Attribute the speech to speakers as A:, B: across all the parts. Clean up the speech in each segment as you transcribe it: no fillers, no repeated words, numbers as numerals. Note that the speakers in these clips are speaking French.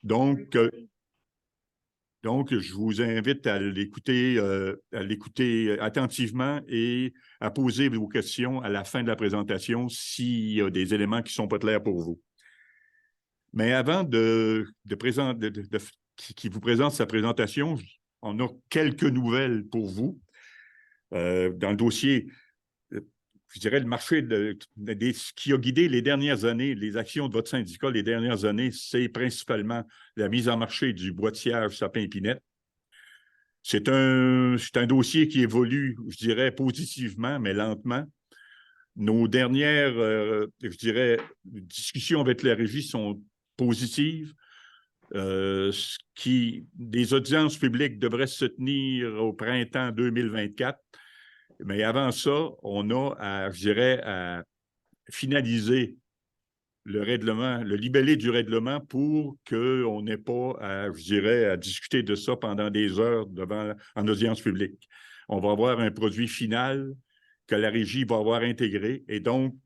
A: Donc, je vous invite à l'écouter attentivement et à poser vos questions à la fin de la présentation s'il y a des éléments qui ne sont pas clairs pour vous. Mais avant qui vous présente sa présentation, on a quelques nouvelles pour vous. Dans le dossier, je dirais le marché ce qui a guidé les dernières années, les actions de votre syndicat les dernières années, c'est principalement la mise en marché du bois de cierge sapin-pinette. C'est un dossier qui évolue, je dirais, positivement, mais lentement. Nos dernières, je dirais, discussions avec la régie sont positives. Des audiences publiques devraient se tenir au printemps 2024. Mais avant ça, on a, je dirais, à finaliser le règlement, le libellé du règlement pour qu'on n'ait pas, je dirais, à discuter de ça pendant des heures en audience publique. On va avoir un produit final que la régie va avoir intégré et donc,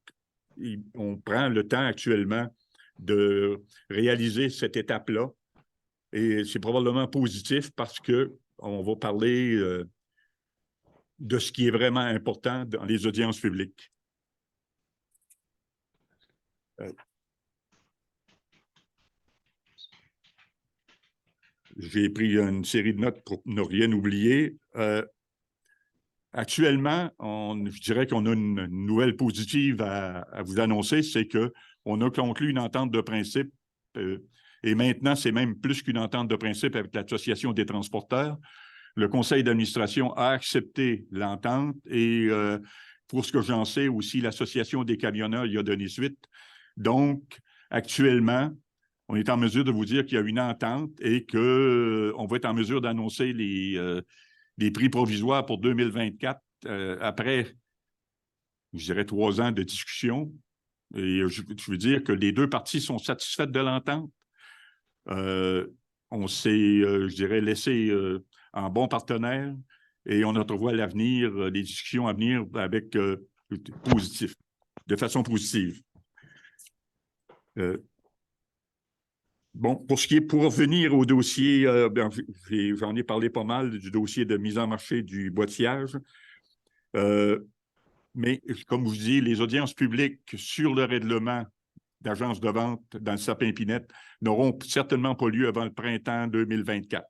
A: on prend le temps actuellement de réaliser cette étape-là et c'est probablement positif parce qu'on va parler de ce qui est vraiment important dans les audiences publiques. J'ai pris une série de notes pour ne rien oublier. Actuellement, je dirais qu'on a une nouvelle positive à vous annoncer, c'est qu'on a conclu une entente de principe et maintenant, c'est même plus qu'une entente de principe avec l'Association des transporteurs. Le conseil d'administration a accepté l'entente et pour ce que j'en sais aussi, l'Association des camionneurs y a donné suite. Donc, actuellement, on est en mesure de vous dire qu'il y a une entente et qu'on va être en mesure d'annoncer les prix provisoires pour 2024 après, je dirais, 3 ans de discussion. Et je veux dire que les deux parties sont satisfaites de l'entente. On s'est, je dirais, laissé en bon partenaire et on entrevoit l'avenir, les discussions à venir avec de façon positive. Bon, pour revenir au dossier, j'en ai parlé pas mal du dossier de mise en marché du bois de cierge. Mais comme je vous dis, les audiences publiques sur le règlement d'agence de vente dans le sapin-pinette n'auront certainement pas lieu avant le printemps 2024.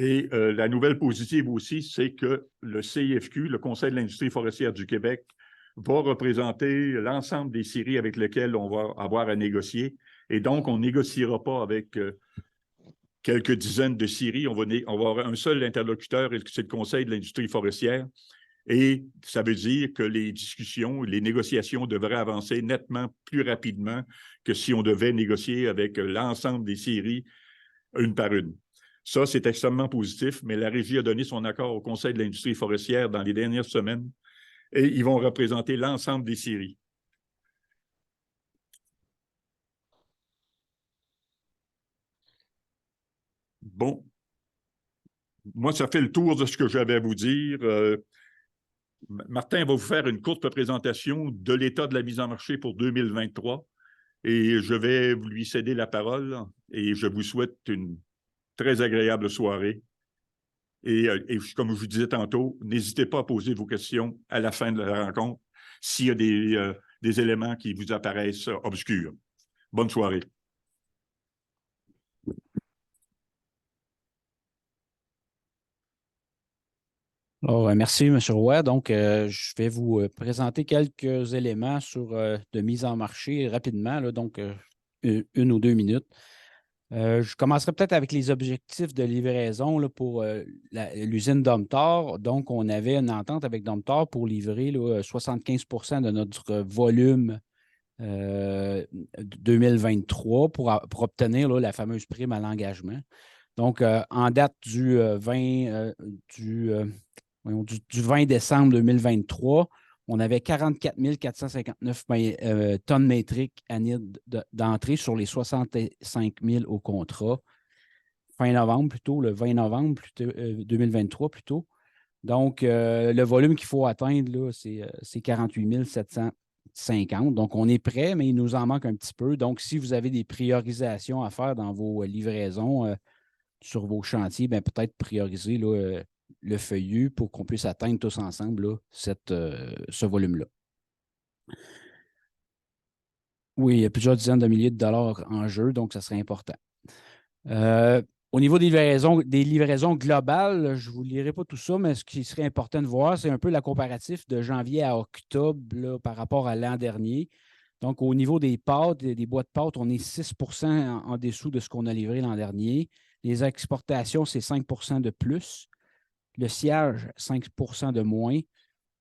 A: Et la nouvelle positive aussi, c'est que le CIFQ, le Conseil de l'industrie forestière du Québec, va représenter l'ensemble des scieries avec lesquelles on va avoir à négocier. Et donc, on ne négociera pas avec quelques dizaines de scieries. On va avoir un seul interlocuteur, c'est le Conseil de l'industrie forestière. Et ça veut dire que les discussions, les négociations devraient avancer nettement plus rapidement que si on devait négocier avec l'ensemble des scieries une par une. Ça, c'est extrêmement positif, mais la Régie a donné son accord au Conseil de l'industrie forestière dans les dernières semaines et ils vont représenter l'ensemble des scieries. Bon. Moi, ça fait le tour de ce que j'avais à vous dire. Martin va vous faire une courte présentation de l'état de la mise en marché pour 2023 et je vais lui céder la parole et je vous souhaite une très agréable soirée. Et comme je vous disais tantôt, n'hésitez pas à poser vos questions à la fin de la rencontre s'il y a des éléments qui vous apparaissent obscurs. Bonne soirée.
B: Alors, merci, M. Roy. Donc, je vais vous présenter quelques éléments de mise en marché rapidement, là, donc 1 ou 2 minutes. Je commencerai peut-être avec les objectifs de livraison là, pour l'usine Domtar. Donc, on avait une entente avec Domtar pour livrer là, 75 de notre volume 2023 pour obtenir là, la fameuse prime à l'engagement. Donc, en date du 20 décembre 2023, on avait 44 459 tonnes métriques anhydres d'entrée sur les 65 000 au contrat. Fin novembre plutôt, le 20 novembre 2023 plutôt. Donc, le volume qu'il faut atteindre, c'est 48 700 50. Donc, on est prêt, mais il nous en manque un petit peu. Donc, si vous avez des priorisations à faire dans vos livraisons sur vos chantiers, ben, peut-être prioriser là, le feuillu pour qu'on puisse atteindre tous ensemble là, ce volume-là. Oui, il y a plusieurs dizaines de milliers de dollars en jeu, donc ça serait important. Au niveau des livraisons globales, je ne vous lirai pas tout ça, mais ce qui serait important de voir, c'est un peu la comparatif de janvier à octobre là, par rapport à l'an dernier. Donc, au niveau des pâtes, des boîtes de pâtes, on est 6 en dessous de ce qu'on a livré l'an dernier. Les exportations, c'est 5 de plus. Le sciage, 5 de moins.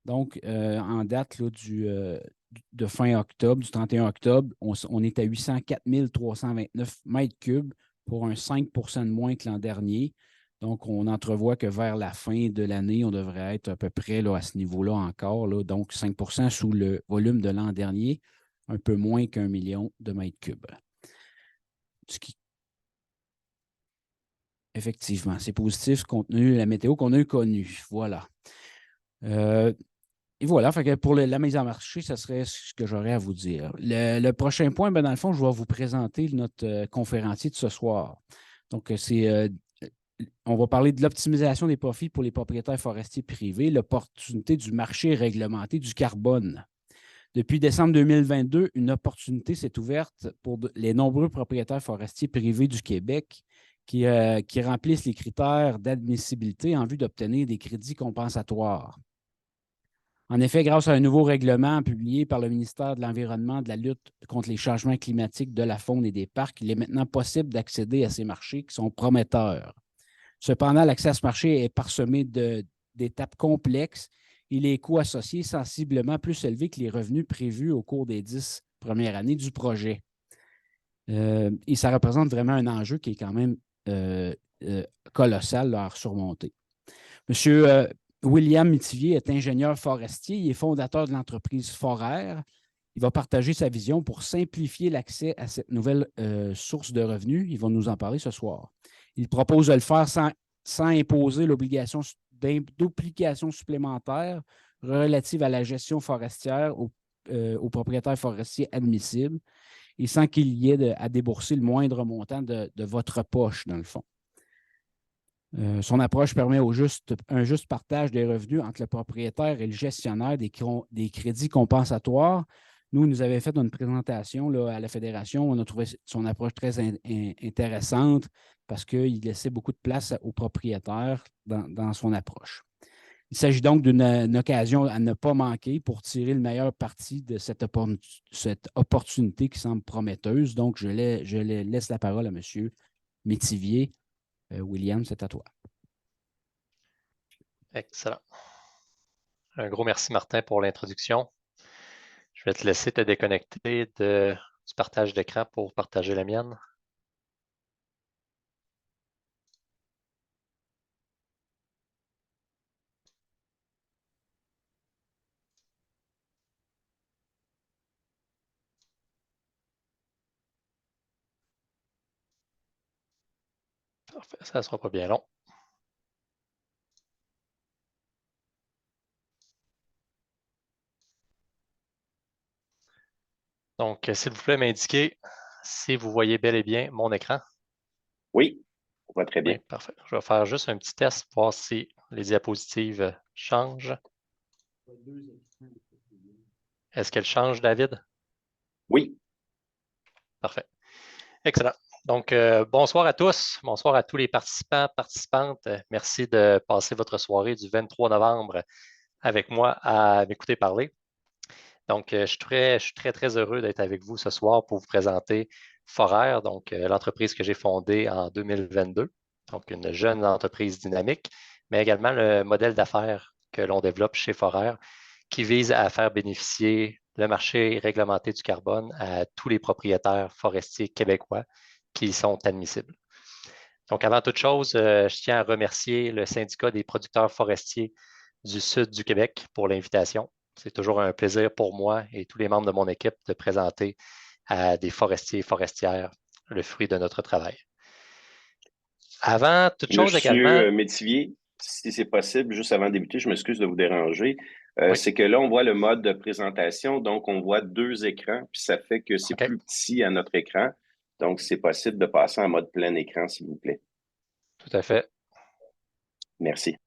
B: Donc, en date là, de fin octobre, du 31 octobre, on est à 804 329 mètres cubes pour un 5 de moins que l'an dernier. Donc, on entrevoit que vers la fin de l'année, on devrait être à peu près là, à ce niveau-là encore. Là, donc, 5 sous le volume de l'an dernier, un peu moins qu'1 million de mètres cubes. Effectivement, c'est positif compte tenu de la météo qu'on a connue. Voilà. Et voilà, fait que pour la mise en marché, ce serait ce que j'aurais à vous dire. Le prochain point, ben, dans le fond, je vais vous présenter notre conférencier de ce soir. Donc, on va parler de l'optimisation des profits pour les propriétaires forestiers privés, l'opportunité du marché réglementé du carbone. Depuis décembre 2022, une opportunité s'est ouverte pour les nombreux propriétaires forestiers privés du Québec qui remplissent les critères d'admissibilité en vue d'obtenir des crédits compensatoires. En effet, grâce à un nouveau règlement publié par le ministère de l'Environnement, de la lutte contre les changements climatiques, de la faune et des parcs, il est maintenant possible d'accéder à ces marchés qui sont prometteurs. Cependant, l'accès à ce marché est parsemé d'étapes complexes et les coûts associés sensiblement plus élevés que les revenus prévus au cours des 10 premières années du projet. Et ça représente vraiment un enjeu qui est quand même colossal à surmonter. Monsieur William Métivier est ingénieur forestier. Il est fondateur de l'entreprise Foraire. Il va partager sa vision pour simplifier l'accès à cette nouvelle source de revenus. Il va nous en parler ce soir. Il propose de le faire sans imposer l'obligation d'application supplémentaire relative à la gestion forestière aux propriétaires forestiers admissibles et sans qu'il y ait à débourser le moindre montant de votre poche, dans le fond. Son approche permet un juste partage des revenus entre le propriétaire et le gestionnaire des crédits compensatoires. Nous avons fait une présentation là, à la Fédération. On a trouvé son approche très intéressante parce qu'il laissait beaucoup de place aux propriétaires dans son approche. Il s'agit donc d'une occasion à ne pas manquer pour tirer le meilleur parti de cette opportunité qui semble prometteuse. Donc, je laisse la parole à M. Métivier. William, c'est à toi.
C: Excellent. Un gros merci, Martin, pour l'introduction. Je vais te laisser te déconnecter du partage d'écran pour partager la mienne. Parfait, ça ne sera pas bien long. Donc, s'il vous plaît, m'indiquer si vous voyez bel et bien mon écran.
D: Oui, on voit très bien.
C: Oui, parfait. Je vais faire juste un petit test pour voir si les diapositives changent. Est-ce qu'elles changent, David?
D: Oui.
C: Parfait. Excellent. Donc, bonsoir à tous. Bonsoir à tous les participants, participantes. Merci de passer votre soirée du 23 novembre avec moi à m'écouter parler. Donc, je suis très heureux d'être avec vous ce soir pour vous présenter Foraire, donc l'entreprise que j'ai fondée en 2022, donc une jeune entreprise dynamique, mais également le modèle d'affaires que l'on développe chez Foraire qui vise à faire bénéficier le marché réglementé du carbone à tous les propriétaires forestiers québécois qui sont admissibles. Donc, avant toute chose, je tiens à remercier le syndicat des producteurs forestiers du sud du Québec pour l'invitation. C'est toujours un plaisir pour moi et tous les membres de mon équipe de présenter à des forestiers et forestières le fruit de notre travail. Avant toute chose également...
D: Monsieur Métivier, si c'est possible, juste avant de débuter, je m'excuse de vous déranger.
C: Oui.
D: C'est que là, on voit le mode de présentation, donc on voit 2 écrans, puis ça fait que c'est
C: OK.
D: plus petit à notre écran. Donc, c'est possible de passer en mode plein écran, s'il vous plaît.
C: Tout à fait.
D: Merci.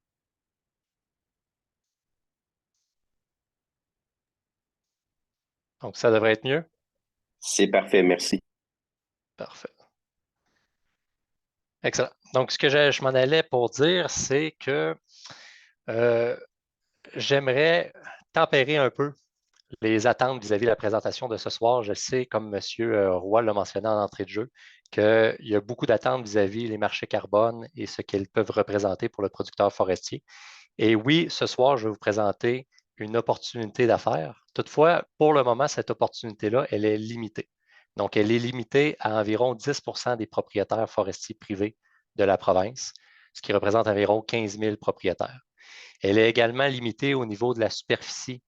C: Donc, ça devrait être mieux.
D: C'est parfait, merci.
C: Parfait. Excellent. Donc, ce que je m'en allais pour dire, c'est que j'aimerais tempérer un peu les attentes vis-à-vis de la présentation de ce soir. Je sais, comme M. Roy l'a mentionné en entrée de jeu, qu'il y a beaucoup d'attentes vis-à-vis les marchés carbone et ce qu'ils peuvent représenter pour le producteur forestier. Et oui, ce soir, je vais vous présenter une opportunité d'affaires. Toutefois, pour le moment, cette opportunité-là, elle est limitée. Donc, elle est limitée à environ 10% des propriétaires forestiers privés de la province, ce qui représente environ 15 000 propriétaires. Elle est également limitée au niveau de la superficie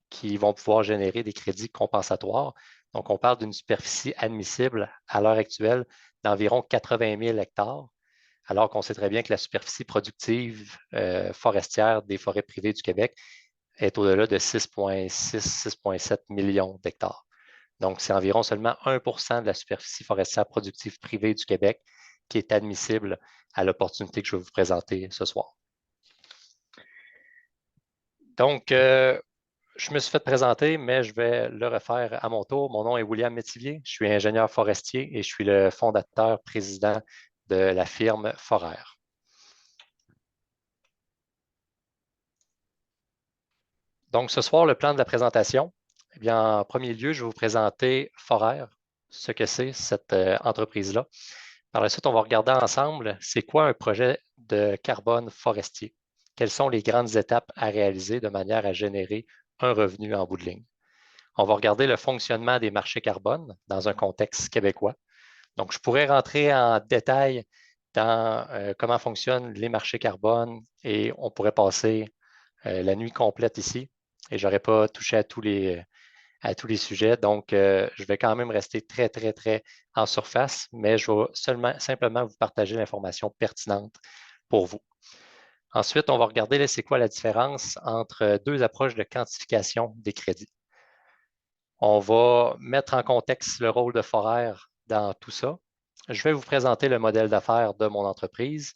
C: qui vont pouvoir générer des crédits compensatoires. Donc, on parle d'une superficie admissible à l'heure actuelle d'environ 80 000 hectares, alors qu'on sait très bien que la superficie productive forestière des forêts privées du Québec est au-delà de 6,6-6,7 millions d'hectares. Donc, c'est environ seulement 1% de la superficie forestière productive privée du Québec qui est admissible à l'opportunité que je vais vous présenter ce soir. Donc, je me suis fait présenter, mais je vais le refaire à mon tour. Mon nom est William Métivier. Je suis ingénieur forestier et je suis le fondateur président de la firme Foraire. Donc, ce soir, le plan de la présentation, eh bien, en premier lieu, je vais vous présenter Foraire, ce que c'est cette entreprise-là. Par la suite, on va regarder ensemble, c'est quoi un projet de carbone forestier? Quelles sont les grandes étapes à réaliser de manière à générer un revenu en bout de ligne? On va regarder le fonctionnement des marchés carbone dans un contexte québécois. Donc, je pourrais rentrer en détail dans comment fonctionnent les marchés carbone et on pourrait passer la nuit complète ici et je n'aurais pas touché à tous les sujets. Donc, je vais quand même rester très, très, très en surface, mais je vais simplement vous partager l'information pertinente pour vous. Ensuite, on va regarder c'est quoi la différence entre 2 approches de quantification des crédits. On va mettre en contexte le rôle de Foraire dans tout ça. Je vais vous présenter le modèle d'affaires de mon entreprise.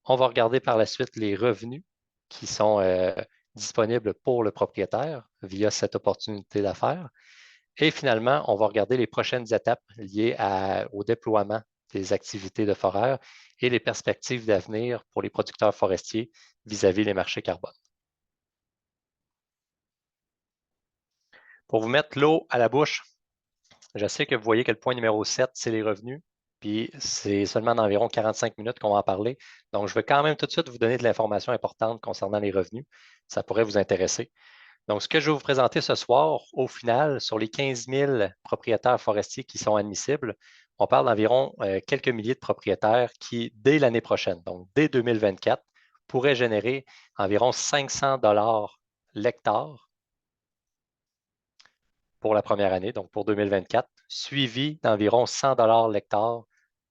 C: On va regarder par la suite les revenus qui sont disponibles pour le propriétaire via cette opportunité d'affaires. Et finalement, on va regarder les prochaines étapes liées au déploiement des activités de Foraire et les perspectives d'avenir pour les producteurs forestiers vis-à-vis les marchés carbone. Pour vous mettre l'eau à la bouche, je sais que vous voyez que le point numéro 7, c'est les revenus. Puis c'est seulement dans environ 45 minutes qu'on va en parler. Donc, je vais quand même tout de suite vous donner de l'information importante concernant les revenus. Ça pourrait vous intéresser. Donc, ce que je vais vous présenter ce soir, au final, sur les 15 000 propriétaires forestiers qui sont admissibles, on parle d'environ quelques milliers de propriétaires qui, dès l'année prochaine, donc dès 2024, pourraient générer environ 500 $ l'hectare pour la première année, donc pour 2024, suivi d'environ 100 $ l'hectare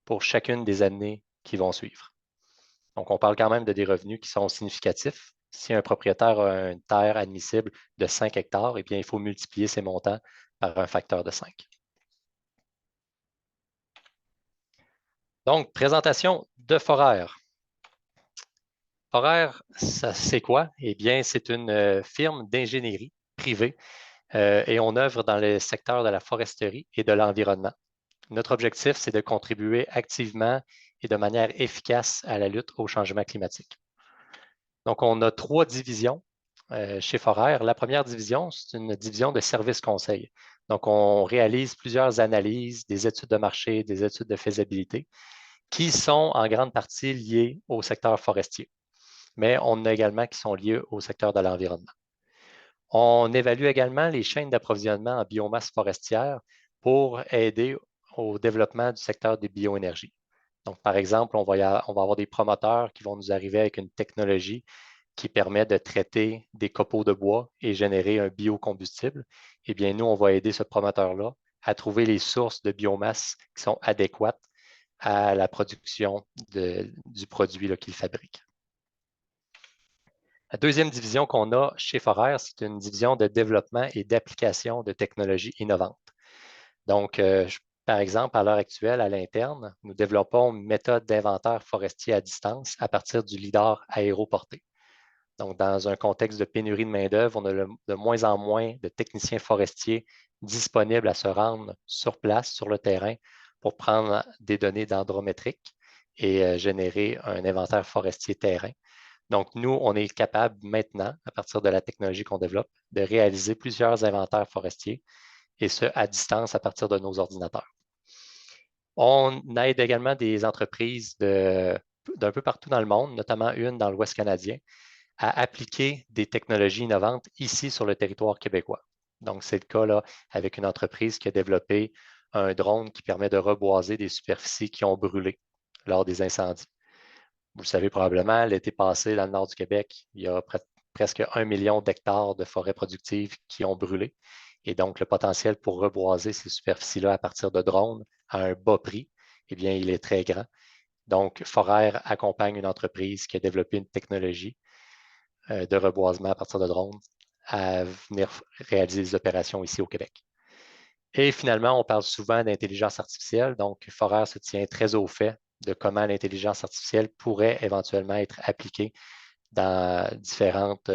C: pour chacune des années qui vont suivre. Donc, on parle quand même de des revenus qui sont significatifs. Si un propriétaire a une terre admissible de 5 hectares, eh bien, il faut multiplier ces montants par un facteur de 5. Donc, présentation de Foraire. Foraire, c'est quoi? Eh bien, c'est une firme d'ingénierie privée et on œuvre dans le secteur de la foresterie et de l'environnement. Notre objectif, c'est de contribuer activement et de manière efficace à la lutte au changement climatique. Donc, on a 3 divisions chez Foraire. La première division, c'est une division de services conseil. Donc, on réalise plusieurs analyses, des études de marché, des études de faisabilité qui sont en grande partie liées au secteur forestier. Mais on en a également qui sont liés au secteur de l'environnement. On évalue également les chaînes d'approvisionnement en biomasse forestière pour aider au développement du secteur des bioénergies. Donc, par exemple, on va avoir des promoteurs qui vont nous arriver avec une technologie qui permet de traiter des copeaux de bois et générer un biocombustible. Eh bien, nous, on va aider ce promoteur-là à trouver les sources de biomasse qui sont adéquates à la production du produit qu'il fabrique. La deuxième division qu'on a chez Forer, c'est une division de développement et d'application de technologies innovantes. Donc, par exemple, à l'heure actuelle, à l'interne, nous développons une méthode d'inventaire forestier à distance à partir du lidar aéroporté. Donc, dans un contexte de pénurie de main-d'œuvre, on a de moins en moins de techniciens forestiers disponibles à se rendre sur place, sur le terrain, pour prendre des données dendrométriques et générer un inventaire forestier terrain. Donc, nous, on est capable maintenant, à partir de la technologie qu'on développe, de réaliser plusieurs inventaires forestiers, et ce, à distance à partir de nos ordinateurs. On aide également des entreprises d'un peu partout dans le monde, notamment une dans l'Ouest canadien, à appliquer des technologies innovantes ici sur le territoire québécois. Donc, c'est le cas là, avec une entreprise qui a développé un drone qui permet de reboiser des superficies qui ont brûlé lors des incendies. Vous le savez probablement, l'été passé, dans le nord du Québec, il y a presque 1 million d'hectares de forêts productives qui ont brûlé. Et donc, le potentiel pour reboiser ces superficies-là à partir de drones à un bas prix, eh bien, il est très grand. Donc, Forer accompagne une entreprise qui a développé une technologie de reboisement à partir de drones à venir réaliser des opérations ici au Québec. Et finalement, on parle souvent d'intelligence artificielle. Donc, Forer se tient très au fait de comment l'intelligence artificielle pourrait éventuellement être appliquée dans différentes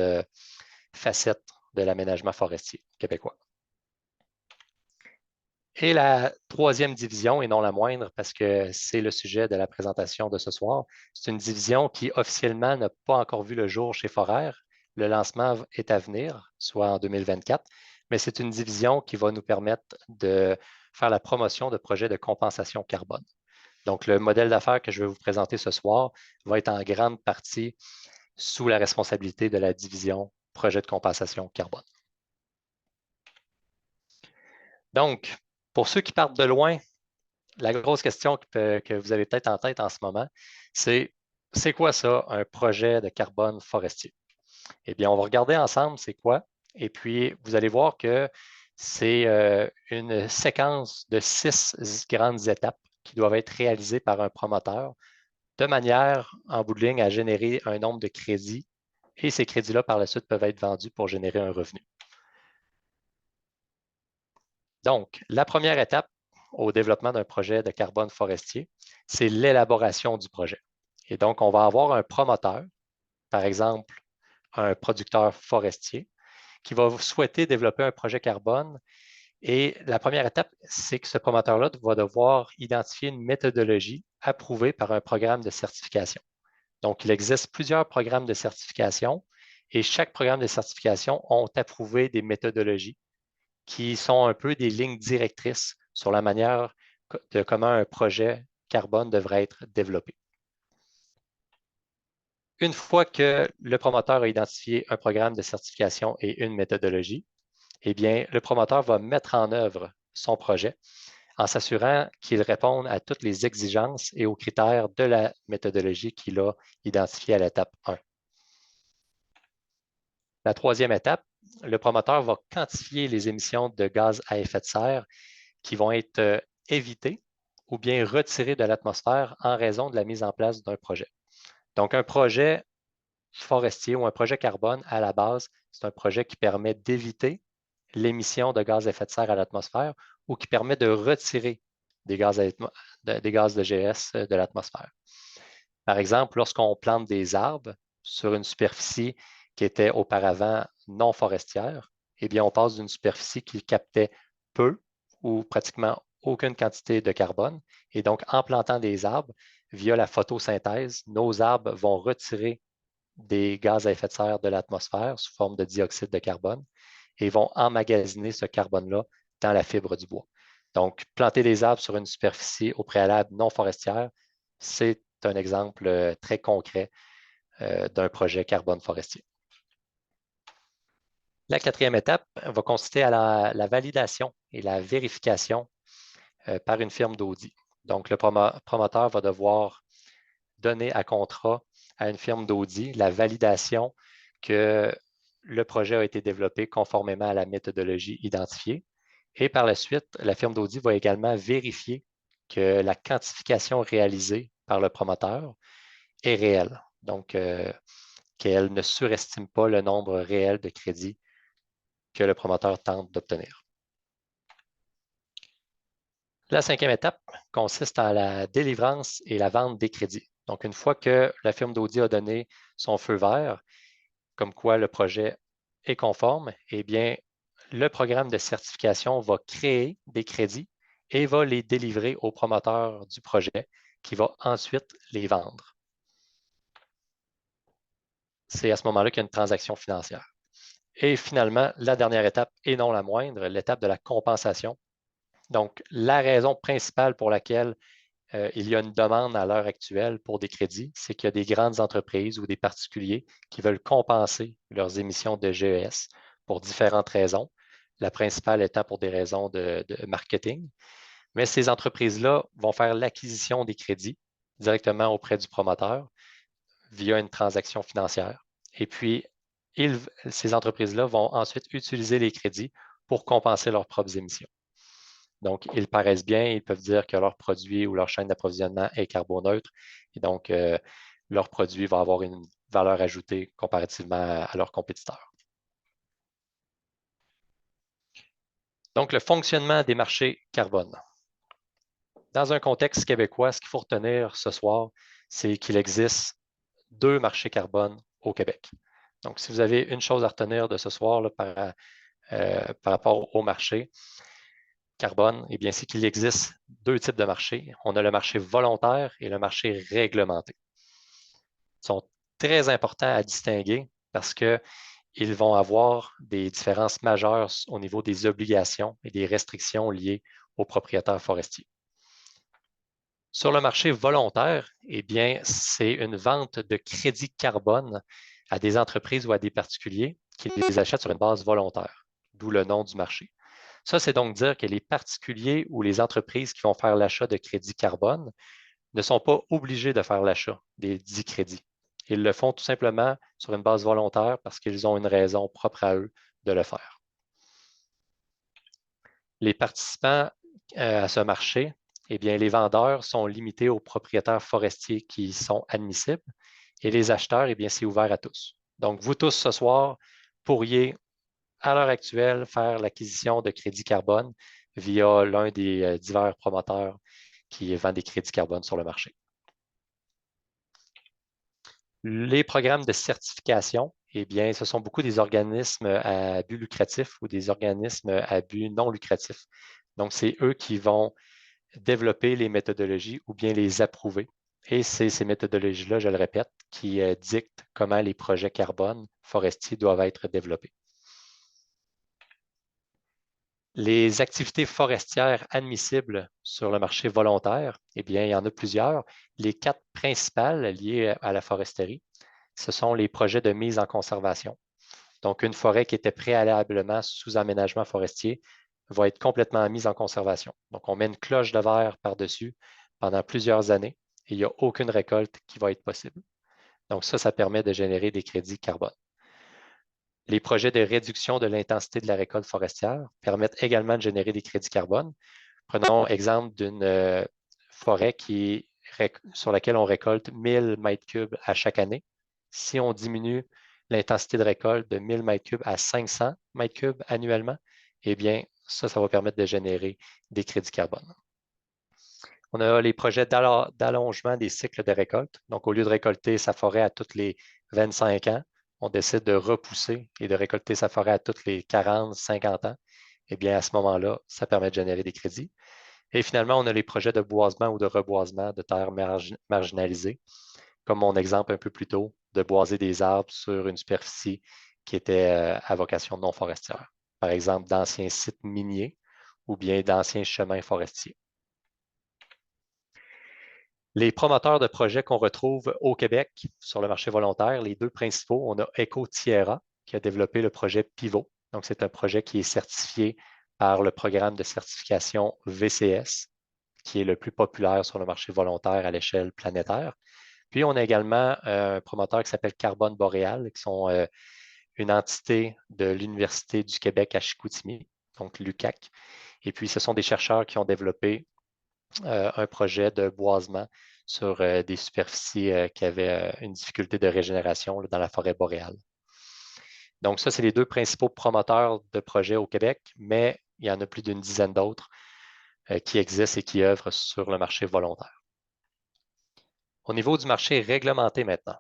C: facettes de l'aménagement forestier québécois. Et la troisième division, et non la moindre, parce que c'est le sujet de la présentation de ce soir, c'est une division qui officiellement n'a pas encore vu le jour chez Forer. Le lancement est à venir, soit en 2024, mais c'est une division qui va nous permettre de faire la promotion de projets de compensation carbone. Donc, le modèle d'affaires que je vais vous présenter ce soir va être en grande partie sous la responsabilité de la division projet de compensation carbone. Donc, pour ceux qui partent de loin, la grosse question que vous avez peut-être en tête en ce moment, c'est quoi ça, un projet de carbone forestier? Eh bien, on va regarder ensemble c'est quoi, et puis vous allez voir que c'est une séquence de 6 grandes étapes qui doivent être réalisées par un promoteur de manière, en bout de ligne, à générer un nombre de crédits, et ces crédits-là, par la suite, peuvent être vendus pour générer un revenu. Donc, la première étape au développement d'un projet de carbone forestier, c'est l'élaboration du projet. Et donc, on va avoir un promoteur, par exemple, un producteur forestier, qui va souhaiter développer un projet carbone. Et la première étape, c'est que ce promoteur-là va devoir identifier une méthodologie approuvée par un programme de certification. Donc, il existe plusieurs programmes de certification et chaque programme de certification ont approuvé des méthodologies qui sont un peu des lignes directrices sur la manière de comment un projet carbone devrait être développé. Une fois que le promoteur a identifié un programme de certification et une méthodologie, eh bien, le promoteur va mettre en œuvre son projet en s'assurant qu'il réponde à toutes les exigences et aux critères de la méthodologie qu'il a identifiée à l'étape 1. La troisième étape, le promoteur va quantifier les émissions de gaz à effet de serre qui vont être évitées ou bien retirées de l'atmosphère en raison de la mise en place d'un projet. Donc, un projet forestier ou un projet carbone, à la base, c'est un projet qui permet d'éviter l'émission de gaz à effet de serre à l'atmosphère ou qui permet de retirer des gaz de GS de l'atmosphère. Par exemple, lorsqu'on plante des arbres sur une superficie qui était auparavant non forestière, eh bien, on passe d'une superficie qui captait peu ou pratiquement aucune quantité de carbone. Et donc, en plantant des arbres, via la photosynthèse, nos arbres vont retirer des gaz à effet de serre de l'atmosphère sous forme de dioxyde de carbone et vont emmagasiner ce carbone-là dans la fibre du bois. Donc, planter des arbres sur une superficie au préalable non forestière, c'est un exemple très concret d'un projet carbone forestier. La quatrième étape va consister à la validation et la vérification par une firme d'audit. Donc, le promoteur va devoir donner à contrat à une firme d'audit la validation que le projet a été développé conformément à la méthodologie identifiée. Et par la suite, la firme d'audit va également vérifier que la quantification réalisée par le promoteur est réelle. Donc, qu'elle ne surestime pas le nombre réel de crédits que le promoteur tente d'obtenir. La 5e étape consiste en la délivrance et la vente des crédits. Donc, une fois que la firme d'audit a donné son feu vert, comme quoi le projet est conforme, eh bien, le programme de certification va créer des crédits et va les délivrer au promoteur du projet qui va ensuite les vendre. C'est à ce moment-là qu'il y a une transaction financière. Et finalement, la dernière étape, et non la moindre, l'étape de la compensation. Donc, la raison principale pour laquelle il y a une demande à l'heure actuelle pour des crédits, c'est qu'il y a des grandes entreprises ou des particuliers qui veulent compenser leurs émissions de GES pour différentes raisons, la principale étant pour des raisons de marketing. Mais ces entreprises-là vont faire l'acquisition des crédits directement auprès du promoteur via une transaction financière. Et puis, ces entreprises-là vont ensuite utiliser les crédits pour compenser leurs propres émissions. Donc, ils paraissent bien, ils peuvent dire que leur produit ou leur chaîne d'approvisionnement est carboneutre et donc leur produit va avoir une valeur ajoutée comparativement à leurs compétiteurs. Donc, le fonctionnement des marchés carbone. Dans un contexte québécois, ce qu'il faut retenir ce soir, c'est qu'il existe 2 marchés carbone au Québec. Donc, si vous avez une chose à retenir de ce soir là, par rapport au marché carbone, eh bien, c'est qu'il existe 2 types de marchés. On a le marché volontaire et le marché réglementé. Ils sont très importants à distinguer parce qu'ils vont avoir des différences majeures au niveau des obligations et des restrictions liées aux propriétaires forestiers. Sur le marché volontaire, eh bien, c'est une vente de crédits carbone à des entreprises ou à des particuliers qui les achètent sur une base volontaire, d'où le nom du marché. Ça, c'est donc dire que les particuliers ou les entreprises qui vont faire l'achat de crédits carbone ne sont pas obligés de faire l'achat des 10 crédits. Ils le font tout simplement sur une base volontaire parce qu'ils ont une raison propre à eux de le faire. Les participants à ce marché, eh bien, les vendeurs sont limités aux propriétaires forestiers qui sont admissibles et les acheteurs, eh bien, c'est ouvert à tous. Donc, vous tous ce soir pourriez, à l'heure actuelle, faire l'acquisition de crédits carbone via l'un des divers promoteurs qui vend des crédits carbone sur le marché. Les programmes de certification, eh bien, ce sont beaucoup des organismes à but lucratif ou des organismes à but non lucratif. Donc, c'est eux qui vont développer les méthodologies ou bien les approuver. Et c'est ces méthodologies-là, je le répète, qui dictent comment les projets carbone forestiers doivent être développés. Les activités forestières admissibles sur le marché volontaire, eh bien, il y en a plusieurs. Les 4 principales liées à la foresterie, ce sont les projets de mise en conservation. Donc, une forêt qui était préalablement sous aménagement forestier va être complètement mise en conservation. Donc, on met une cloche de verre par-dessus pendant plusieurs années et il n'y a aucune récolte qui va être possible. Donc, ça permet de générer des crédits carbone. Les projets de réduction de l'intensité de la récolte forestière permettent également de générer des crédits carbone. Prenons l'exemple d'une forêt sur laquelle on récolte 1000 mètres cubes à chaque année. Si on diminue l'intensité de récolte de 1000 mètres cubes à 500 mètres cubes annuellement, eh bien, ça va permettre de générer des crédits carbone. On a les projets d'allongement des cycles de récolte. Donc, au lieu de récolter sa forêt à tous les 25 ans, on décide de repousser et de récolter sa forêt à tous les 40, 50 ans. Eh bien, à ce moment-là, ça permet de générer des crédits. Et finalement, on a les projets de boisement ou de reboisement de terres marginalisées, comme mon exemple un peu plus tôt, de boiser des arbres sur une superficie qui était à vocation non forestière. Par exemple, d'anciens sites miniers ou bien d'anciens chemins forestiers. Les promoteurs de projets qu'on retrouve au Québec sur le marché volontaire, les 2 principaux, on a EcoTierra qui a développé le projet Pivot. Donc, c'est un projet qui est certifié par le programme de certification VCS, qui est le plus populaire sur le marché volontaire à l'échelle planétaire. Puis, on a également un promoteur qui s'appelle Carbone Boréal, qui sont une entité de l'Université du Québec à Chicoutimi, donc l'UQAC. Et puis, ce sont des chercheurs qui ont développé un projet de boisement sur des superficies qui avaient une difficulté de régénération là, dans la forêt boréale. Donc, ça, c'est les deux principaux promoteurs de projets au Québec, mais il y en a plus d'une dizaine d'autres qui existent et qui œuvrent sur le marché volontaire. Au niveau du marché réglementé maintenant,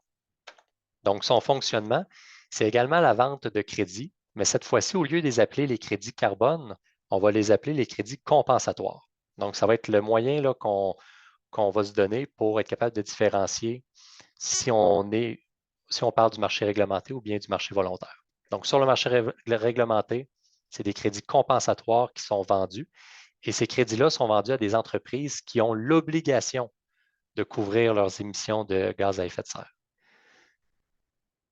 C: donc son fonctionnement, c'est également la vente de crédits, mais cette fois-ci, au lieu de les appeler les crédits carbone, on va les appeler les crédits compensatoires. Donc, ça va être le moyen qu'on va se donner pour être capable de différencier si on parle du marché réglementé ou bien du marché volontaire. Donc, sur le marché réglementé, c'est des crédits compensatoires qui sont vendus et ces crédits-là sont vendus à des entreprises qui ont l'obligation de couvrir leurs émissions de gaz à effet de serre.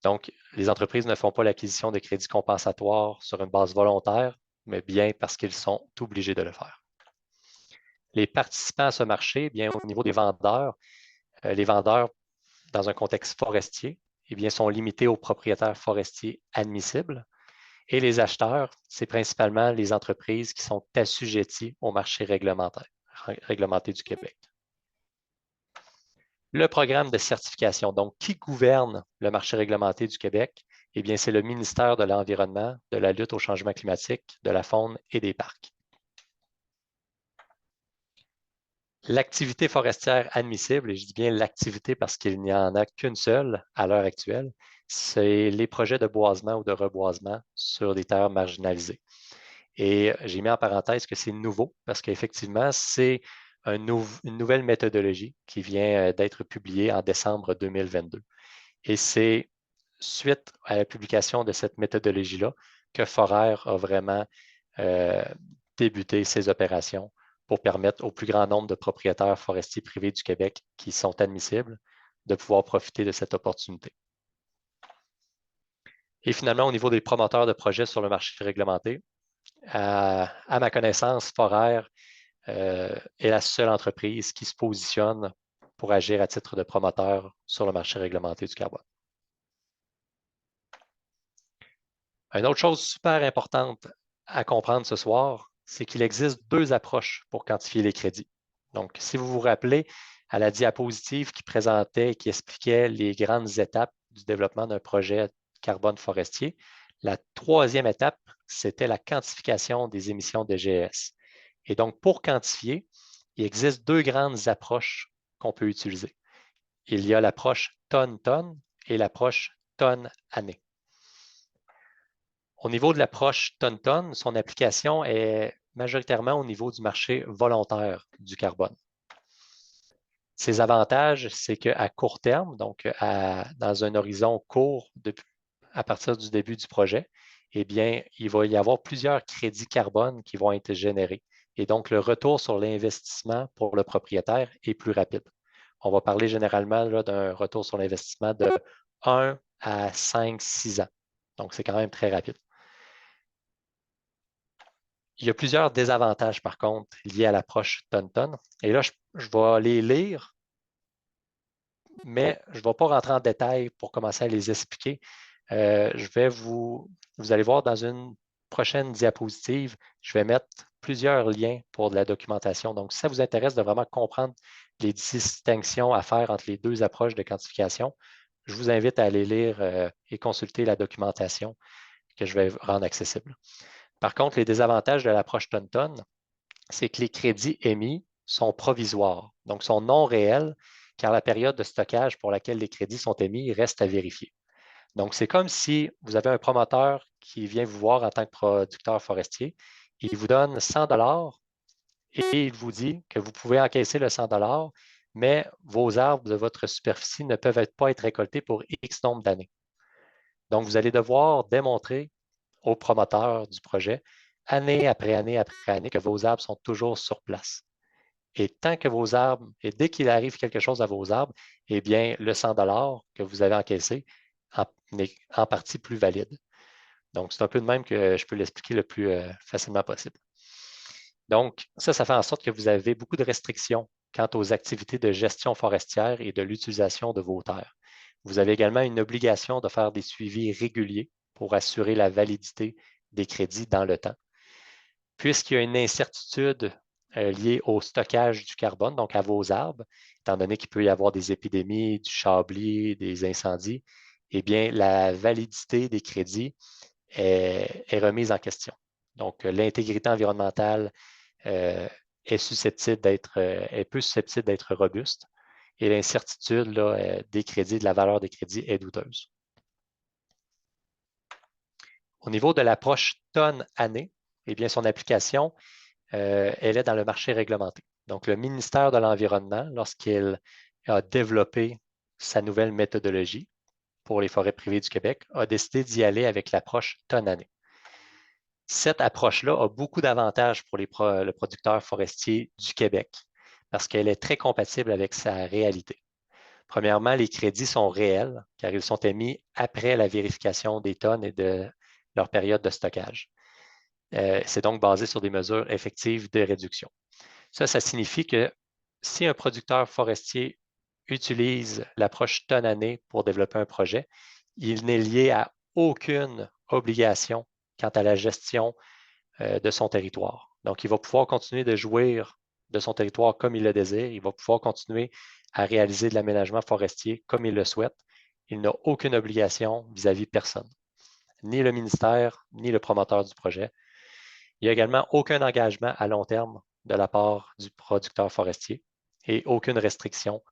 C: Donc, les entreprises ne font pas l'acquisition de crédits compensatoires sur une base volontaire, mais bien parce qu'ils sont obligés de le faire. Les participants à ce marché, bien au niveau des vendeurs, les vendeurs dans un contexte forestier, eh bien, sont limités aux propriétaires forestiers admissibles. Et les acheteurs, c'est principalement les entreprises qui sont assujetties au marché réglementé du Québec. Le programme de certification, donc qui gouverne le marché réglementé du Québec? Eh bien, c'est le ministère de l'Environnement, de la lutte au changement climatique, de la faune et des parcs. L'activité forestière admissible, et je dis bien l'activité parce qu'il n'y en a qu'une seule à l'heure actuelle, c'est les projets de boisement ou de reboisement sur des terres marginalisées. Et j'ai mis en parenthèse que c'est nouveau parce qu'effectivement, c'est une nouvelle méthodologie qui vient d'être publiée en décembre 2022. Et c'est suite à la publication de cette méthodologie-là que Foraire a vraiment débuté ses opérations pour permettre au plus grand nombre de propriétaires forestiers privés du Québec qui sont admissibles de pouvoir profiter de cette opportunité. Et finalement, au niveau des promoteurs de projets sur le marché réglementé, à ma connaissance, Foraire est la seule entreprise qui se positionne pour agir à titre de promoteur sur le marché réglementé du carbone. Une autre chose super importante à comprendre ce soir, c'est qu'il existe deux approches pour quantifier les crédits. Donc, si vous vous rappelez à la diapositive qui présentait et qui expliquait les grandes étapes du développement d'un projet carbone forestier, la troisième étape, c'était la quantification des émissions de GES. Et donc, pour quantifier, il existe deux grandes approches qu'on peut utiliser. Il y a l'approche tonne-tonne et l'approche tonne-année. Au niveau de l'approche tonne-tonne, son application est majoritairement au niveau du marché volontaire du carbone. Ses avantages, c'est qu'à court terme, donc dans un horizon court à partir du début du projet, eh bien, il va y avoir plusieurs crédits carbone qui vont être générés. Et donc, le retour sur l'investissement pour le propriétaire est plus rapide. On va parler généralement d'un retour sur l'investissement de 1 à 5, 6 ans. Donc, c'est quand même très rapide. Il y a plusieurs désavantages, par contre, liés à l'approche tonne-tonne. Et là, je vais les lire, mais je ne vais pas rentrer en détail pour commencer à les expliquer. Vous allez voir dans une prochaine diapositive, je vais mettre plusieurs liens pour de la documentation. Donc, si ça vous intéresse de vraiment comprendre les distinctions à faire entre les deux approches de quantification, je vous invite à aller lire et consulter la documentation que je vais rendre accessible. Par contre, les désavantages de l'approche tonne-tonne, c'est que les crédits émis sont provisoires, donc sont non réels, car la période de stockage pour laquelle les crédits sont émis reste à vérifier. Donc, c'est comme si vous avez un promoteur qui vient vous voir en tant que producteur forestier, il vous donne 100 $ et il vous dit que vous pouvez encaisser le 100 $, mais vos arbres de votre superficie ne peuvent pas être récoltés pour X nombre d'années. Donc, vous allez devoir démontrer aux promoteurs du projet, année après année après année, que vos arbres sont toujours sur place. Et tant que vos arbres, et dès qu'il arrive quelque chose à vos arbres, eh bien, le 100 $ que vous avez encaissé est en partie plus valide. Donc, c'est un peu de même que je peux l'expliquer le plus facilement possible. Donc, ça fait en sorte que vous avez beaucoup de restrictions quant aux activités de gestion forestière et de l'utilisation de vos terres. Vous avez également une obligation de faire des suivis réguliers pour assurer la validité des crédits dans le temps. Puisqu'il y a une incertitude liées au stockage du carbone, donc à vos arbres, étant donné qu'il peut y avoir des épidémies, du chablis, des incendies, eh bien, la validité des crédits est remise en question. Donc, l'intégrité environnementale est peu susceptible d'être robuste et l'incertitude des crédits, de la valeur des crédits est douteuse. Au niveau de l'approche tonne-année, eh bien, son application, elle est dans le marché réglementé. Donc, le ministère de l'Environnement, lorsqu'il a développé sa nouvelle méthodologie pour les forêts privées du Québec, a décidé d'y aller avec l'approche tonne-année. Cette approche-là a beaucoup d'avantages pour le producteur forestier du Québec parce qu'elle est très compatible avec sa réalité. Premièrement, les crédits sont réels car ils sont émis après la vérification des tonnes et de leur période de stockage. C'est donc basé sur des mesures effectives de réduction. Ça signifie que si un producteur forestier utilise l'approche tonne-année pour développer un projet, il n'est lié à aucune obligation quant à la gestion de son territoire. Donc, il va pouvoir continuer de jouir de son territoire comme il le désire. Il va pouvoir continuer à réaliser de l'aménagement forestier comme il le souhaite. Il n'a aucune obligation vis-à-vis de personne, ni le ministère, ni le promoteur du projet. Il n'y a également aucun engagement à long terme de la part du producteur forestier et aucune restriction,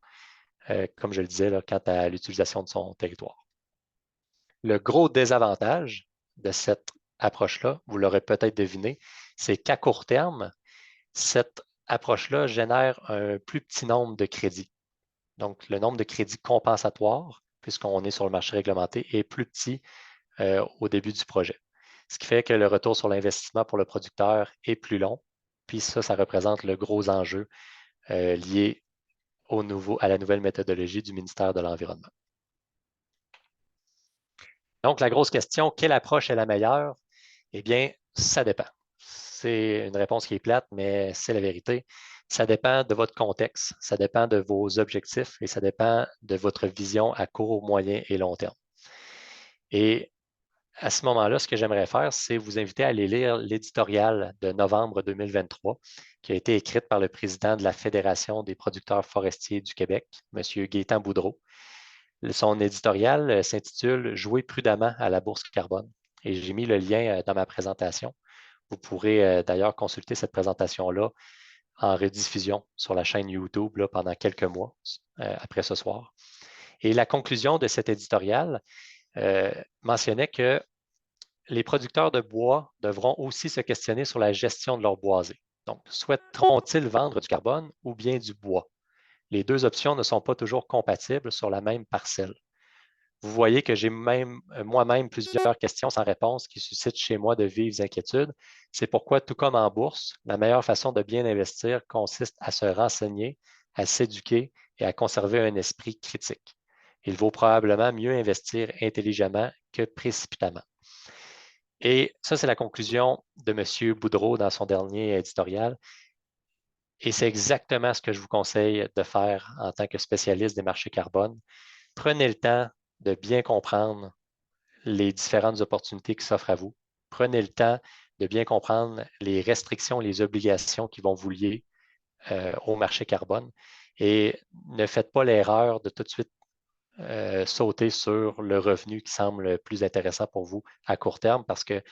C: comme je le disais, là, quant à l'utilisation de son territoire. Le gros désavantage de cette approche-là, vous l'aurez peut-être deviné, c'est qu'à court terme, cette approche-là génère un plus petit nombre de crédits. Donc, le nombre de crédits compensatoires, puisqu'on est sur le marché réglementé, est plus petit au début du projet. Ce qui fait que le retour sur l'investissement pour le producteur est plus long. Puis ça représente le gros enjeu lié à la nouvelle méthodologie du ministère de l'Environnement. Donc, la grosse question, quelle approche est la meilleure? Eh bien, ça dépend. C'est une réponse qui est plate, mais c'est la vérité. Ça dépend de votre contexte, ça dépend de vos objectifs et ça dépend de votre vision à court, moyen et long terme. Et à ce moment-là, ce que j'aimerais faire, c'est vous inviter à aller lire l'éditorial de novembre 2023 qui a été écrite par le président de la Fédération des producteurs forestiers du Québec, M. Gaétan Boudreau. Son éditorial s'intitule « Jouer prudemment à la bourse carbone » et j'ai mis le lien dans ma présentation. Vous pourrez d'ailleurs consulter cette présentation-là en rediffusion sur la chaîne YouTube là, pendant quelques mois après ce soir. Et la conclusion de cet éditorial mentionnait que les producteurs de bois devront aussi se questionner sur la gestion de leur boisé. Donc, souhaiteront-ils vendre du carbone ou bien du bois? Les deux options ne sont pas toujours compatibles sur la même parcelle. Vous voyez que j'ai moi-même plusieurs questions sans réponse qui suscitent chez moi de vives inquiétudes. C'est pourquoi, tout comme en bourse, la meilleure façon de bien investir consiste à se renseigner, à s'éduquer et à conserver un esprit critique. Il vaut probablement mieux investir intelligemment que précipitamment. Et ça, c'est la conclusion de M. Boudreau dans son dernier éditorial. Et c'est exactement ce que je vous conseille de faire en tant que spécialiste des marchés carbone. Prenez le temps de bien comprendre les différentes opportunités qui s'offrent à vous. Prenez le temps de bien comprendre les restrictions, les obligations qui vont vous lier au marché carbone et ne faites pas l'erreur de tout de suite sauter sur le revenu qui semble plus intéressant pour vous à court terme parce que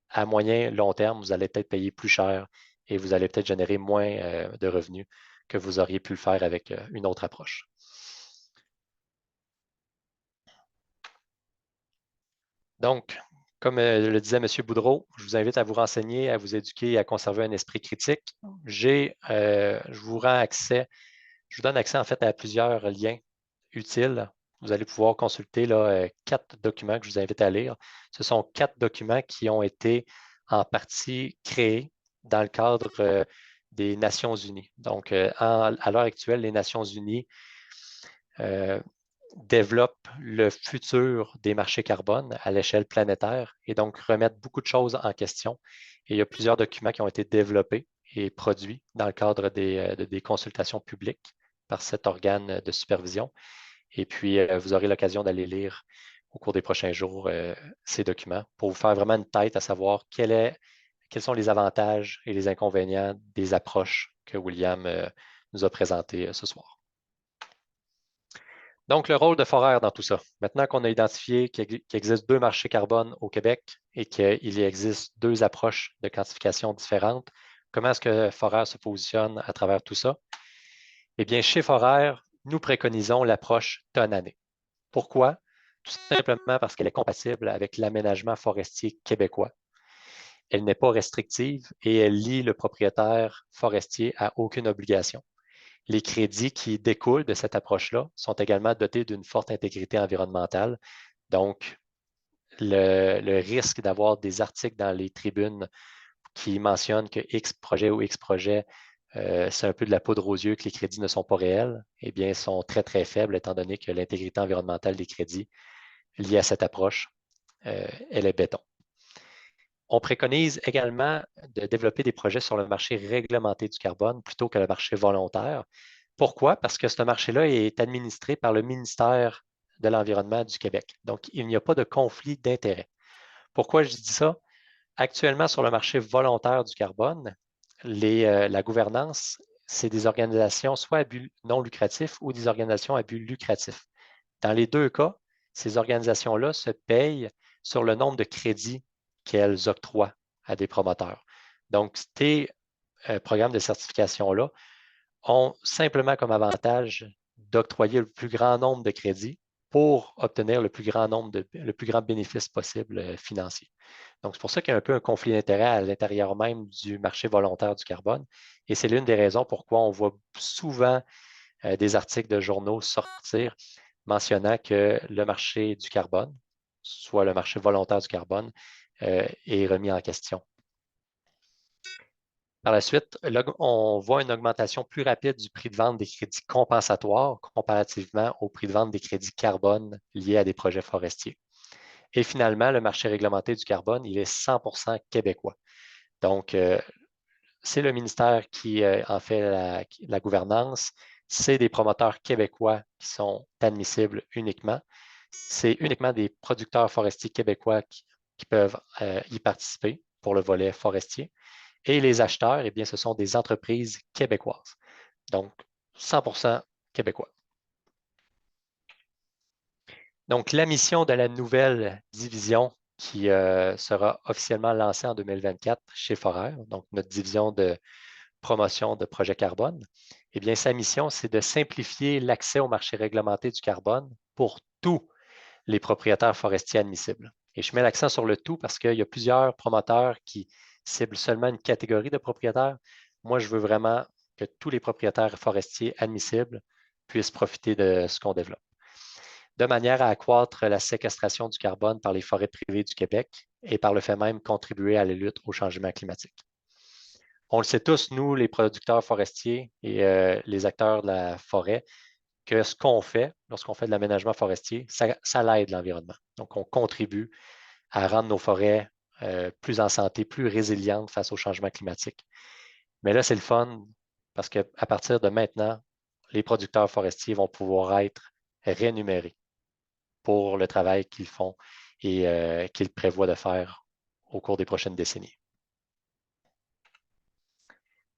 C: à moyen, long terme, vous allez peut-être payer plus cher et vous allez peut-être générer moins de revenus que vous auriez pu le faire avec une autre approche. Donc, comme le disait M. Boudreau, je vous invite à vous renseigner, à vous éduquer et à conserver un esprit critique. Je vous donne accès en fait à plusieurs liens utiles. Vous allez pouvoir consulter là, 4 documents que je vous invite à lire. Ce sont 4 documents qui ont été en partie créés dans le cadre des Nations unies. Donc, à l'heure actuelle, les Nations unies développent le futur des marchés carbone à l'échelle planétaire et donc remettent beaucoup de choses en question. Et il y a plusieurs documents qui ont été développés et produits dans le cadre des consultations publiques par cet organe de supervision. Et puis, vous aurez l'occasion d'aller lire au cours des prochains jours ces documents pour vous faire vraiment une tête à savoir quelle quels sont les avantages et les inconvénients des approches que William nous a présentées ce soir. Donc, le rôle de Forer dans tout ça. Maintenant qu'on a identifié qu'il existe 2 marchés carbone au Québec et qu'il existe 2 approches de quantification différentes, comment est-ce que Forer se positionne à travers tout ça? Eh bien, chez Forer, nous préconisons l'approche tonne-année. Pourquoi? Tout simplement parce qu'elle est compatible avec l'aménagement forestier québécois. Elle n'est pas restrictive et elle lie le propriétaire forestier à aucune obligation. Les crédits qui découlent de cette approche-là sont également dotés d'une forte intégrité environnementale. Donc, le risque d'avoir des articles dans les tribunes qui mentionnent que X projet ou X projet, c'est un peu de la poudre aux yeux, que les crédits ne sont pas réels, eh bien, sont très, très faibles, étant donné que l'intégrité environnementale des crédits liée à cette approche, elle est béton. On préconise également de développer des projets sur le marché réglementé du carbone plutôt que le marché volontaire. Pourquoi? Parce que ce marché-là est administré par le ministère de l'Environnement du Québec. Donc, il n'y a pas de conflit d'intérêts. Pourquoi je dis ça? Actuellement, sur le marché volontaire du carbone, la gouvernance, c'est des organisations soit à but non lucratif ou des organisations à but lucratif. Dans les 2 cas, ces organisations-là se payent sur le nombre de crédits qu'elles octroient à des promoteurs. Donc, ces programmes de certification-là ont simplement comme avantage d'octroyer le plus grand nombre de crédits pour obtenir le plus grand bénéfice possible financier. Donc, c'est pour ça qu'il y a un peu un conflit d'intérêts à l'intérieur même du marché volontaire du carbone. Et c'est l'une des raisons pourquoi on voit souvent des articles de journaux sortir mentionnant que le marché du carbone, soit le marché volontaire du carbone, est remis en question. Par la suite, on voit une augmentation plus rapide du prix de vente des crédits compensatoires comparativement au prix de vente des crédits carbone liés à des projets forestiers. Et finalement, le marché réglementé du carbone, il est 100% québécois. Donc, c'est le ministère qui en fait la gouvernance. C'est des promoteurs québécois qui sont admissibles uniquement. C'est uniquement des producteurs forestiers québécois qui peuvent y participer pour le volet forestier. Et les acheteurs, eh bien, ce sont des entreprises québécoises. Donc, 100% québécois. Donc, la mission de la nouvelle division qui sera officiellement lancée en 2024 chez Forer, donc notre division de promotion de projets carbone, eh bien, sa mission, c'est de simplifier l'accès au marché réglementé du carbone pour tous les propriétaires forestiers admissibles. Et je mets l'accent sur le tout parce qu'il y a plusieurs promoteurs qui ciblent seulement une catégorie de propriétaires. Moi, je veux vraiment que tous les propriétaires forestiers admissibles puissent profiter de ce qu'on développe, de manière à accroître la séquestration du carbone par les forêts privées du Québec et par le fait même contribuer à la lutte au changement climatique. On le sait tous, nous, les producteurs forestiers et les acteurs de la forêt, que ce qu'on fait lorsqu'on fait de l'aménagement forestier, ça l'aide l'environnement. Donc, on contribue à rendre nos forêts plus en santé, plus résilientes face au changement climatique. Mais là, c'est le fun parce qu'à partir de maintenant, les producteurs forestiers vont pouvoir être rémunérés pour le travail qu'ils font et qu'ils prévoient de faire au cours des prochaines décennies.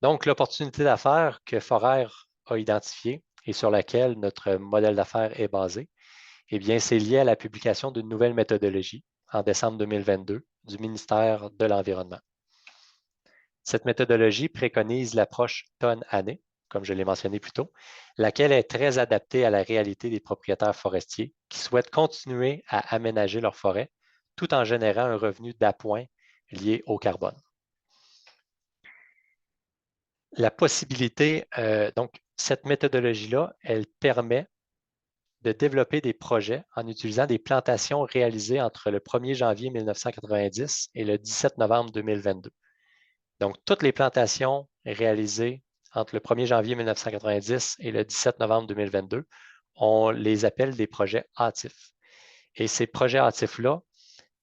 C: Donc, l'opportunité d'affaires que Forer a identifiée et sur laquelle notre modèle d'affaires est basé, eh bien, c'est lié à la publication d'une nouvelle méthodologie en décembre 2022 du ministère de l'Environnement. Cette méthodologie préconise l'approche tonne-année, comme je l'ai mentionné plus tôt, laquelle est très adaptée à la réalité des propriétaires forestiers qui souhaitent continuer à aménager leur forêt tout en générant un revenu d'appoint lié au carbone. La possibilité, donc, cette méthodologie-là, elle permet de développer des projets en utilisant des plantations réalisées entre le 1er janvier 1990 et le 17 novembre 2022. Donc, toutes les plantations réalisées entre le 1er janvier 1990 et le 17 novembre 2022, on les appelle des projets hâtifs. Et ces projets hâtifs-là,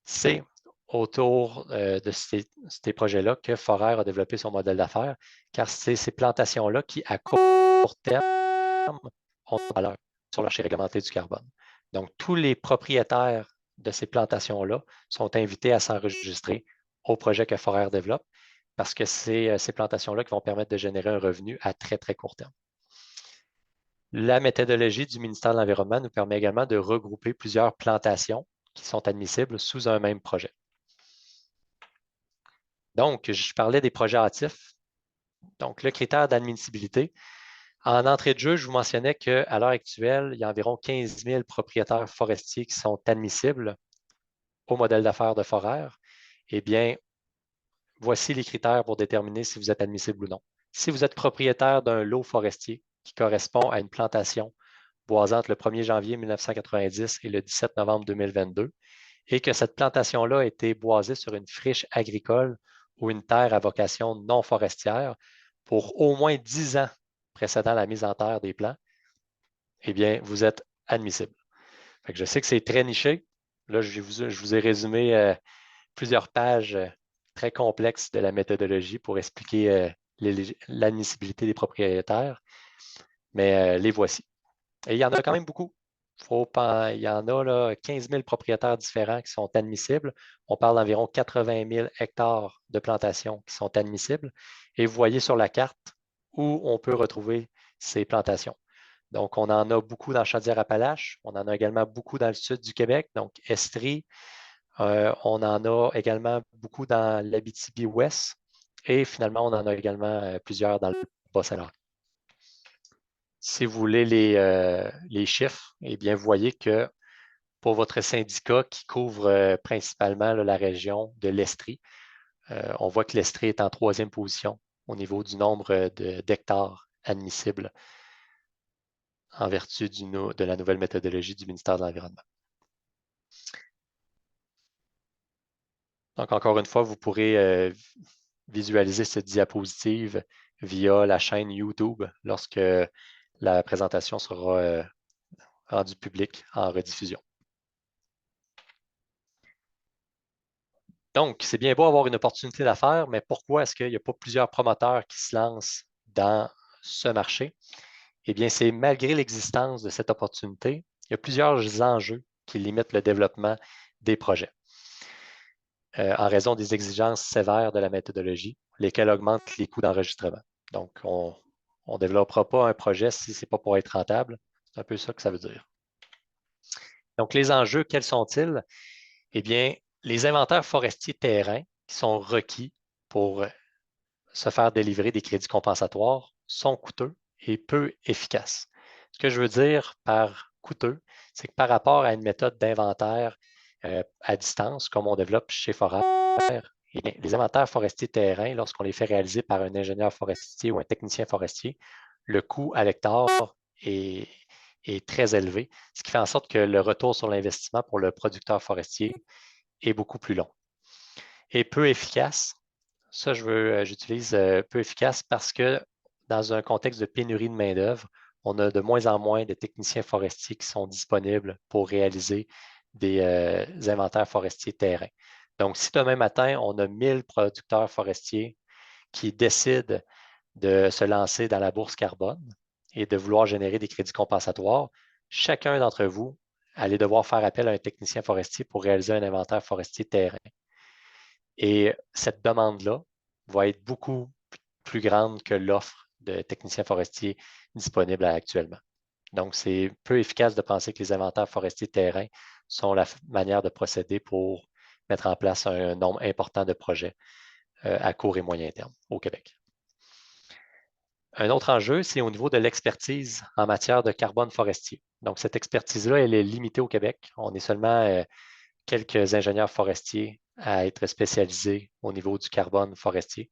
C: c'est autour de ces projets-là que Forer a développé son modèle d'affaires, car c'est ces plantations-là qui, à court terme, ont une valeur sur le marché réglementé du carbone. Donc, tous les propriétaires de ces plantations-là sont invités à s'enregistrer au projet que Forer développe parce que c'est ces plantations-là qui vont permettre de générer un revenu à très, très court terme. La méthodologie du ministère de l'Environnement nous permet également de regrouper plusieurs plantations qui sont admissibles sous un même projet. Donc, je parlais des projets hâtifs. Donc, le critère d'admissibilité. En entrée de jeu, je vous mentionnais qu'à l'heure actuelle, il y a environ 15 000 propriétaires forestiers qui sont admissibles au modèle d'affaires de Foraire. Eh bien, voici les critères pour déterminer si vous êtes admissible ou non. Si vous êtes propriétaire d'un lot forestier qui correspond à une plantation boisante le 1er janvier 1990 et le 17 novembre 2022, et que cette plantation-là a été boisée sur une friche agricole ou une terre à vocation non forestière pour au moins 10 ans précédant la mise en terre des plants, eh bien, vous êtes admissible. Fait que je sais que c'est très niché. Là, je vous ai résumé plusieurs pages très complexes de la méthodologie pour expliquer l'admissibilité des propriétaires, mais les voici. Et il y en a quand même beaucoup. Il y en a là, 15 000 propriétaires différents qui sont admissibles. On parle d'environ 80 000 hectares de plantations qui sont admissibles. Et vous voyez sur la carte où on peut retrouver ces plantations. Donc, on en a beaucoup dans Chaudière-Appalaches. On en a également beaucoup dans le sud du Québec, donc Estrie. On en a également beaucoup dans l'Abitibi-Ouest. Et finalement, on en a également plusieurs dans le Bas-Saint-Laurent. Si vous voulez les chiffres, eh bien, vous voyez que pour votre syndicat qui couvre principalement la région de l'Estrie, on voit que l'Estrie est en 3e position au niveau du nombre d'hectares admissibles en vertu de la nouvelle méthodologie du ministère de l'Environnement. Donc, encore une fois, vous pourrez visualiser cette diapositive via la chaîne YouTube lorsque la présentation sera rendue publique en rediffusion. Donc, c'est bien beau avoir une opportunité d'affaires, mais pourquoi est-ce qu'il n'y a pas plusieurs promoteurs qui se lancent dans ce marché? Eh bien, c'est malgré l'existence de cette opportunité, il y a plusieurs enjeux qui limitent le développement des projets en raison des exigences sévères de la méthodologie, lesquelles augmentent les coûts d'enregistrement. Donc, on ne développera pas un projet si ce n'est pas pour être rentable. C'est un peu ça que ça veut dire. Donc, les enjeux, quels sont-ils? Eh bien, les inventaires forestiers terrains qui sont requis pour se faire délivrer des crédits compensatoires sont coûteux et peu efficaces. Ce que je veux dire par coûteux, c'est que par rapport à une méthode d'inventaire à distance, comme on développe chez Foraire, les inventaires forestiers terrains, lorsqu'on les fait réaliser par un ingénieur forestier ou un technicien forestier, le coût à l'hectare est très élevé, ce qui fait en sorte que le retour sur l'investissement pour le producteur forestier est beaucoup plus long. Et peu efficace, ça j'utilise peu efficace parce que dans un contexte de pénurie de main-d'œuvre, on a de moins en moins de techniciens forestiers qui sont disponibles pour réaliser des inventaires forestiers terrain. Donc, si demain matin, on a 1000 producteurs forestiers qui décident de se lancer dans la bourse carbone et de vouloir générer des crédits compensatoires, chacun d'entre vous allez devoir faire appel à un technicien forestier pour réaliser un inventaire forestier terrain. Et cette demande-là va être beaucoup plus grande que l'offre de techniciens forestiers disponibles actuellement. Donc, c'est peu efficace de penser que les inventaires forestiers terrain sont la manière de procéder pour mettre en place un nombre important de projets à court et moyen terme au Québec. Un autre enjeu, c'est au niveau de l'expertise en matière de carbone forestier. Donc, cette expertise-là, elle est limitée au Québec. On est seulement quelques ingénieurs forestiers à être spécialisés au niveau du carbone forestier.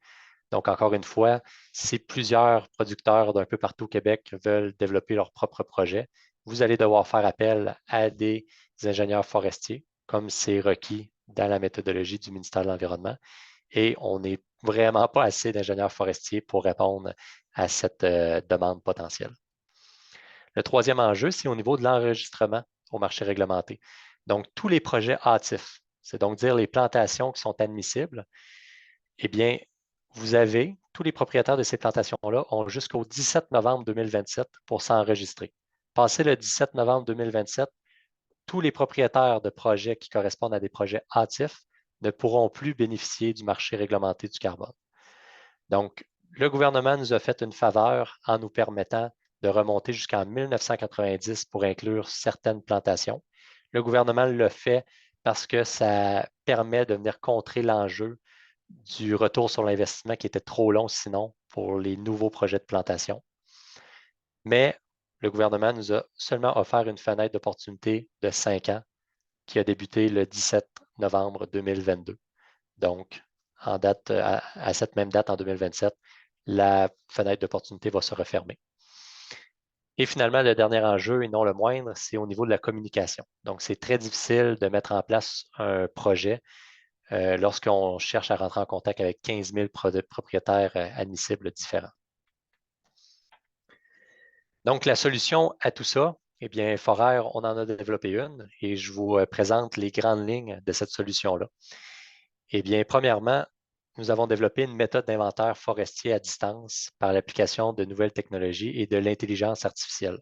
C: Donc, encore une fois, si plusieurs producteurs d'un peu partout au Québec veulent développer leur propre projet, vous allez devoir faire appel à des ingénieurs forestiers, comme c'est requis dans la méthodologie du ministère de l'Environnement. Et on n'est vraiment pas assez d'ingénieurs forestiers pour répondre à cette demande potentielle. Le troisième enjeu, c'est au niveau de l'enregistrement au marché réglementé. Donc, tous les projets hâtifs, c'est donc dire les plantations qui sont admissibles, eh bien, tous les propriétaires de ces plantations-là ont jusqu'au 17 novembre 2027 pour s'enregistrer. Passé le 17 novembre 2027, tous les propriétaires de projets qui correspondent à des projets hâtifs ne pourront plus bénéficier du marché réglementé du carbone. Donc, le gouvernement nous a fait une faveur en nous permettant de remonter jusqu'en 1990 pour inclure certaines plantations. Le gouvernement le fait parce que ça permet de venir contrer l'enjeu du retour sur l'investissement qui était trop long sinon pour les nouveaux projets de plantation. Mais le gouvernement nous a seulement offert une fenêtre d'opportunité de 5 ans qui a débuté le 17 novembre 2022. Donc, à cette même date, en 2027, la fenêtre d'opportunité va se refermer. Et finalement, le dernier enjeu, et non le moindre, c'est au niveau de la communication. Donc, c'est très difficile de mettre en place un projet lorsqu'on cherche à rentrer en contact avec 15 000 propriétaires admissibles différents. Donc, la solution à tout ça, eh bien, Foraire, on en a développé une et je vous présente les grandes lignes de cette solution-là. Eh bien, premièrement, nous avons développé une méthode d'inventaire forestier à distance par l'application de nouvelles technologies et de l'intelligence artificielle.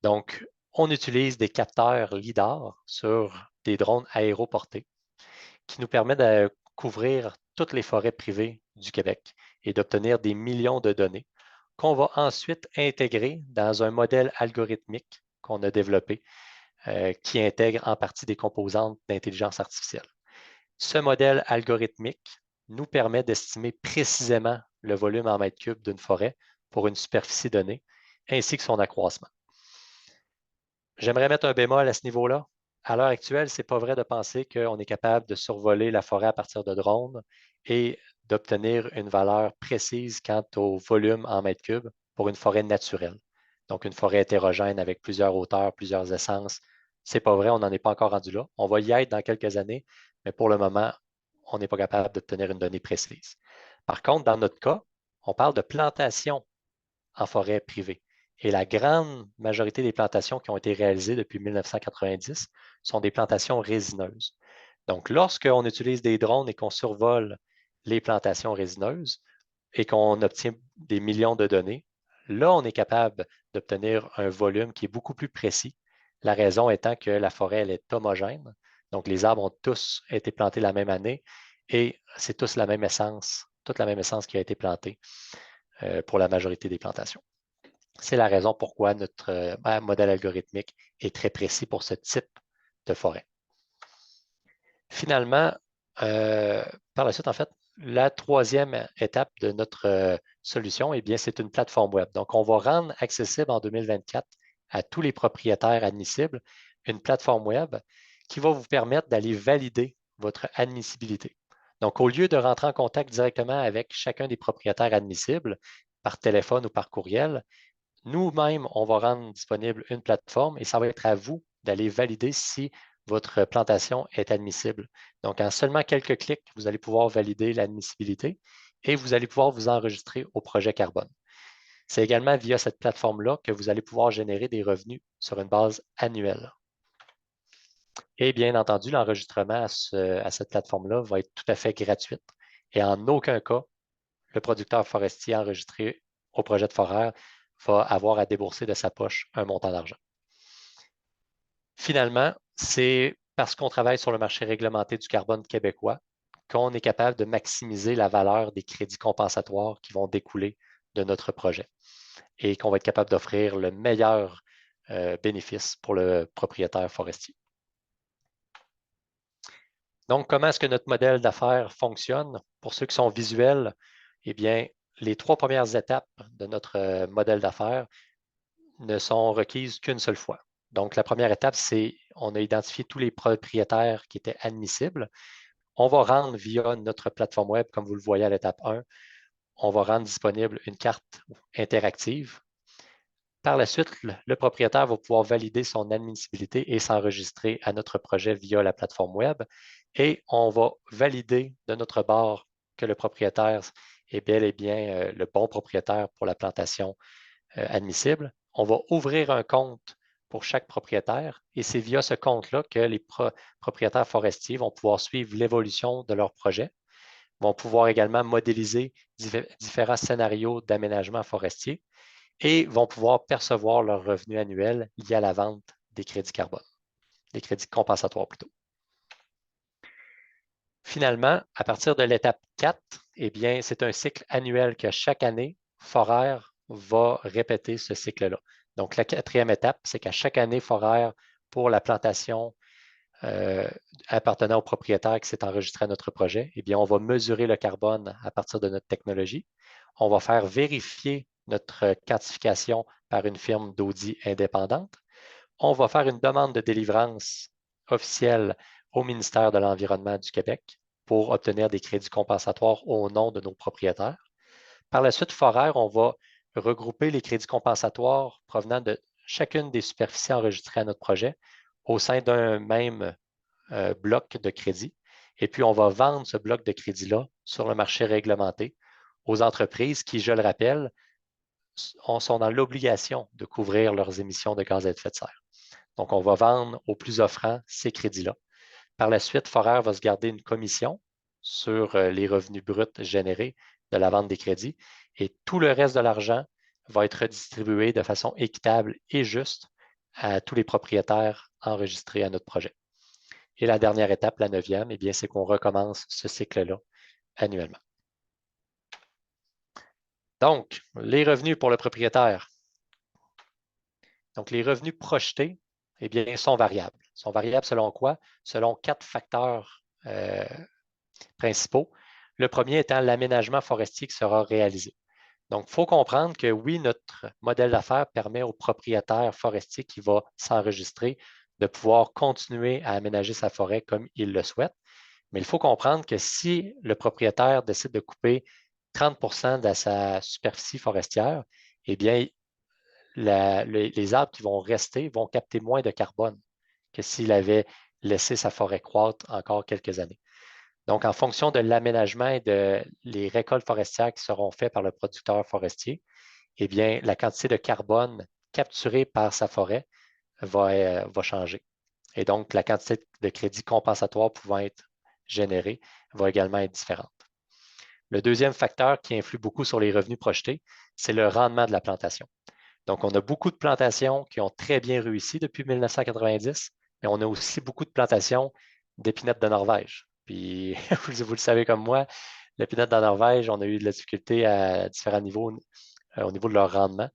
C: Donc, on utilise des capteurs LIDAR sur des drones aéroportés qui nous permettent de couvrir toutes les forêts privées du Québec et d'obtenir des millions de données qu'on va ensuite intégrer dans un modèle algorithmique qu'on a développé qui intègre en partie des composantes d'intelligence artificielle. Ce modèle algorithmique nous permet d'estimer précisément le volume en mètres cubes d'une forêt pour une superficie donnée, ainsi que son accroissement. J'aimerais mettre un bémol à ce niveau-là. À l'heure actuelle, ce n'est pas vrai de penser qu'on est capable de survoler la forêt à partir de drones et d'obtenir une valeur précise quant au volume en mètres cubes pour une forêt naturelle. Donc, une forêt hétérogène avec plusieurs hauteurs, plusieurs essences. Ce n'est pas vrai, on n'en est pas encore rendu là. On va y être dans quelques années, mais pour le moment, on n'est pas capable d'obtenir une donnée précise. Par contre, dans notre cas, on parle de plantation en forêt privée. Et la grande majorité des plantations qui ont été réalisées depuis 1990 sont des plantations résineuses. Donc, lorsqu'on utilise des drones et qu'on survole les plantations résineuses et qu'on obtient des millions de données, là, on est capable d'obtenir un volume qui est beaucoup plus précis. La raison étant que la forêt, elle est homogène. Donc, les arbres ont tous été plantés la même année et c'est tous la même essence, toute la même essence qui a été plantée pour la majorité des plantations. C'est la raison pourquoi notre modèle algorithmique est très précis pour ce type de forêt. Finalement, par la suite, en fait, la troisième étape de notre solution, eh bien, c'est une plateforme web. Donc, on va rendre accessible en 2024 à tous les propriétaires admissibles une plateforme web qui va vous permettre d'aller valider votre admissibilité. Donc, au lieu de rentrer en contact directement avec chacun des propriétaires admissibles par téléphone ou par courriel, nous-mêmes, on va rendre disponible une plateforme et ça va être à vous d'aller valider si votre plantation est admissible. Donc, en seulement quelques clics, vous allez pouvoir valider l'admissibilité et vous allez pouvoir vous enregistrer au projet carbone. C'est également via cette plateforme-là que vous allez pouvoir générer des revenus sur une base annuelle. Et bien entendu, l'enregistrement à cette plateforme-là va être tout à fait gratuit et en aucun cas, le producteur forestier enregistré au projet de Foraire va avoir à débourser de sa poche un montant d'argent. Finalement, c'est parce qu'on travaille sur le marché réglementé du carbone québécois qu'on est capable de maximiser la valeur des crédits compensatoires qui vont découler de notre projet et qu'on va être capable d'offrir le meilleur bénéfice pour le propriétaire forestier. Donc, comment est-ce que notre modèle d'affaires fonctionne? Pour ceux qui sont visuels, eh bien, les 3 premières étapes de notre modèle d'affaires ne sont requises qu'une seule fois. Donc, la première étape, c'est on a identifié tous les propriétaires qui étaient admissibles. On va rendre via notre plateforme web, comme vous le voyez à l'étape 1, on va rendre disponible une carte interactive. Par la suite, le propriétaire va pouvoir valider son admissibilité et s'enregistrer à notre projet via la plateforme web. Et on va valider de notre bord que le propriétaire est bel et bien le bon propriétaire pour la plantation admissible. On va ouvrir un compte pour chaque propriétaire et c'est via ce compte-là que les propriétaires forestiers vont pouvoir suivre l'évolution de leur projet, vont pouvoir également modéliser différents scénarios d'aménagement forestier et vont pouvoir percevoir leurs revenus annuels liés à la vente des crédits carbone, des crédits compensatoires plutôt. Finalement, à partir de l'étape 4, eh bien, c'est un cycle annuel que chaque année, Forer va répéter ce cycle-là. Donc, la 4e étape, c'est qu'à chaque année, Forer, pour la plantation appartenant au propriétaire qui s'est enregistré à notre projet, eh bien, on va mesurer le carbone à partir de notre technologie. On va faire vérifier notre quantification par une firme d'audit indépendante. On va faire une demande de délivrance officielle au ministère de l'Environnement du Québec pour obtenir des crédits compensatoires au nom de nos propriétaires. Par la suite, Forer, on va regrouper les crédits compensatoires provenant de chacune des superficies enregistrées à notre projet au sein d'un même bloc de crédit. Et puis, on va vendre ce bloc de crédit-là sur le marché réglementé aux entreprises qui, je le rappelle, sont dans l'obligation de couvrir leurs émissions de gaz à effet de serre. Donc, on va vendre au plus offrant ces crédits-là. Par la suite, Forer va se garder une commission sur les revenus bruts générés de la vente des crédits et tout le reste de l'argent va être redistribué de façon équitable et juste à tous les propriétaires enregistrés à notre projet. Et la dernière étape, la 9e, eh bien, c'est qu'on recommence ce cycle-là annuellement. Donc, les revenus pour le propriétaire. Donc, les revenus projetés, eh bien, sont variables. Ils sont variables selon quoi? Selon 4 facteurs principaux. Le premier étant l'aménagement forestier qui sera réalisé. Donc, il faut comprendre que oui, notre modèle d'affaires permet au propriétaire forestier qui va s'enregistrer de pouvoir continuer à aménager sa forêt comme il le souhaite. Mais il faut comprendre que si le propriétaire décide de couper 30 de sa superficie forestière, eh bien, les arbres qui vont rester vont capter moins de carbone que s'il avait laissé sa forêt croître encore quelques années. Donc, en fonction de l'aménagement et de les récoltes forestières qui seront faites par le producteur forestier, eh bien, la quantité de carbone capturée par sa forêt va changer. Et donc, la quantité de crédits compensatoires pouvant être générée va également être différente. Le deuxième facteur qui influe beaucoup sur les revenus projetés, c'est le rendement de la plantation. Donc, on a beaucoup de plantations qui ont très bien réussi depuis 1990, mais on a aussi beaucoup de plantations d'épinettes de Norvège. Puis, vous le savez comme moi, l'épinette de Norvège, on a eu de la difficulté à différents niveaux au niveau de leur rendement.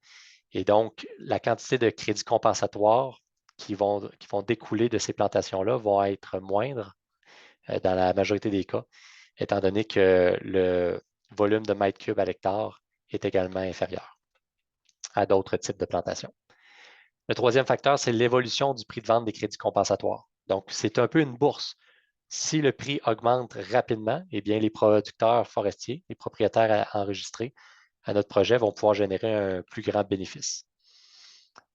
C: Et donc, la quantité de crédits compensatoires qui vont découler de ces plantations-là vont être moindres dans la majorité des cas, étant donné que le volume de mètres cubes à l'hectare est également inférieur à d'autres types de plantations. Le troisième facteur, c'est l'évolution du prix de vente des crédits compensatoires. Donc, c'est un peu une bourse. Si le prix augmente rapidement, eh bien, les producteurs forestiers, les propriétaires enregistrés à notre projet vont pouvoir générer un plus grand bénéfice.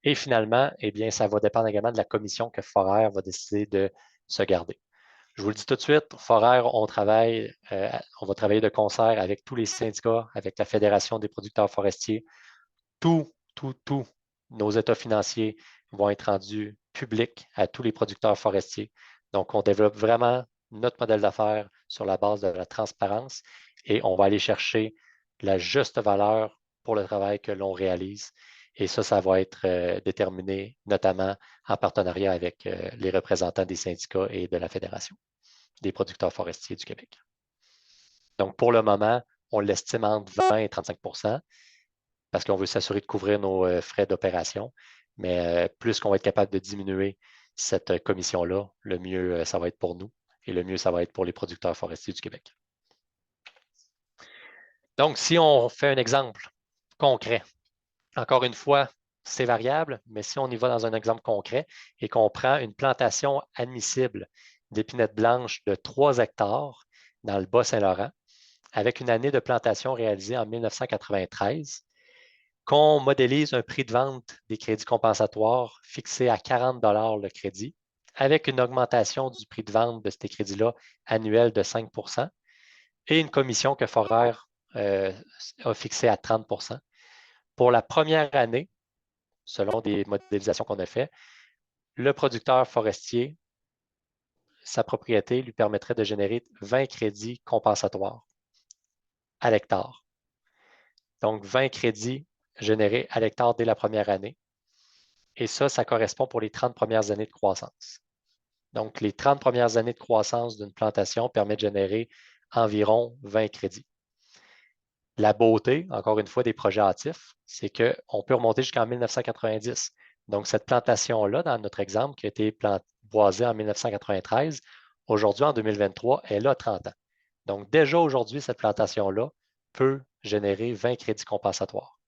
C: Et finalement, eh bien, ça va dépendre également de la commission que Forer va décider de se garder. Je vous le dis tout de suite, Forer, on va travailler de concert avec tous les syndicats, avec la Fédération des producteurs forestiers. Tous nos états financiers vont être rendus publics à tous les producteurs forestiers. Donc, on développe vraiment notre modèle d'affaires sur la base de la transparence et on va aller chercher la juste valeur pour le travail que l'on réalise. Et ça va être déterminé notamment en partenariat avec les représentants des syndicats et de la Fédération des producteurs forestiers du Québec. Donc, pour le moment, on l'estime entre 20 et 35 parce qu'on veut s'assurer de couvrir nos frais d'opération. Mais plus qu'on va être capable de diminuer cette commission-là, le mieux ça va être pour nous et le mieux ça va être pour les producteurs forestiers du Québec. Donc, si on fait un exemple concret, encore une fois, c'est variable, mais si on y va dans un exemple concret et qu'on prend une plantation admissible d'épinettes blanches de 3 hectares dans le Bas-Saint-Laurent, avec une année de plantation réalisée en 1993, qu'on modélise un prix de vente des crédits compensatoires fixé à 40 $ le crédit, avec une augmentation du prix de vente de ces crédits-là annuel de 5 et une commission que Forer a fixée à 30 Pour la première année, selon des modélisations qu'on a faites, le producteur forestier, sa propriété lui permettrait de générer 20 crédits compensatoires à l'hectare. Donc, 20 crédits générés à l'hectare dès la première année. Et ça correspond pour les 30 premières années de croissance. Donc, les 30 premières années de croissance d'une plantation permettent de générer environ 20 crédits. La beauté, encore une fois, des projets hâtifs, c'est qu'on peut remonter jusqu'en 1990. Donc, cette plantation-là, dans notre exemple, qui a été boisée en 1993, aujourd'hui, en 2023, elle a 30 ans. Donc, déjà aujourd'hui, cette plantation-là peut générer 20 crédits compensatoires.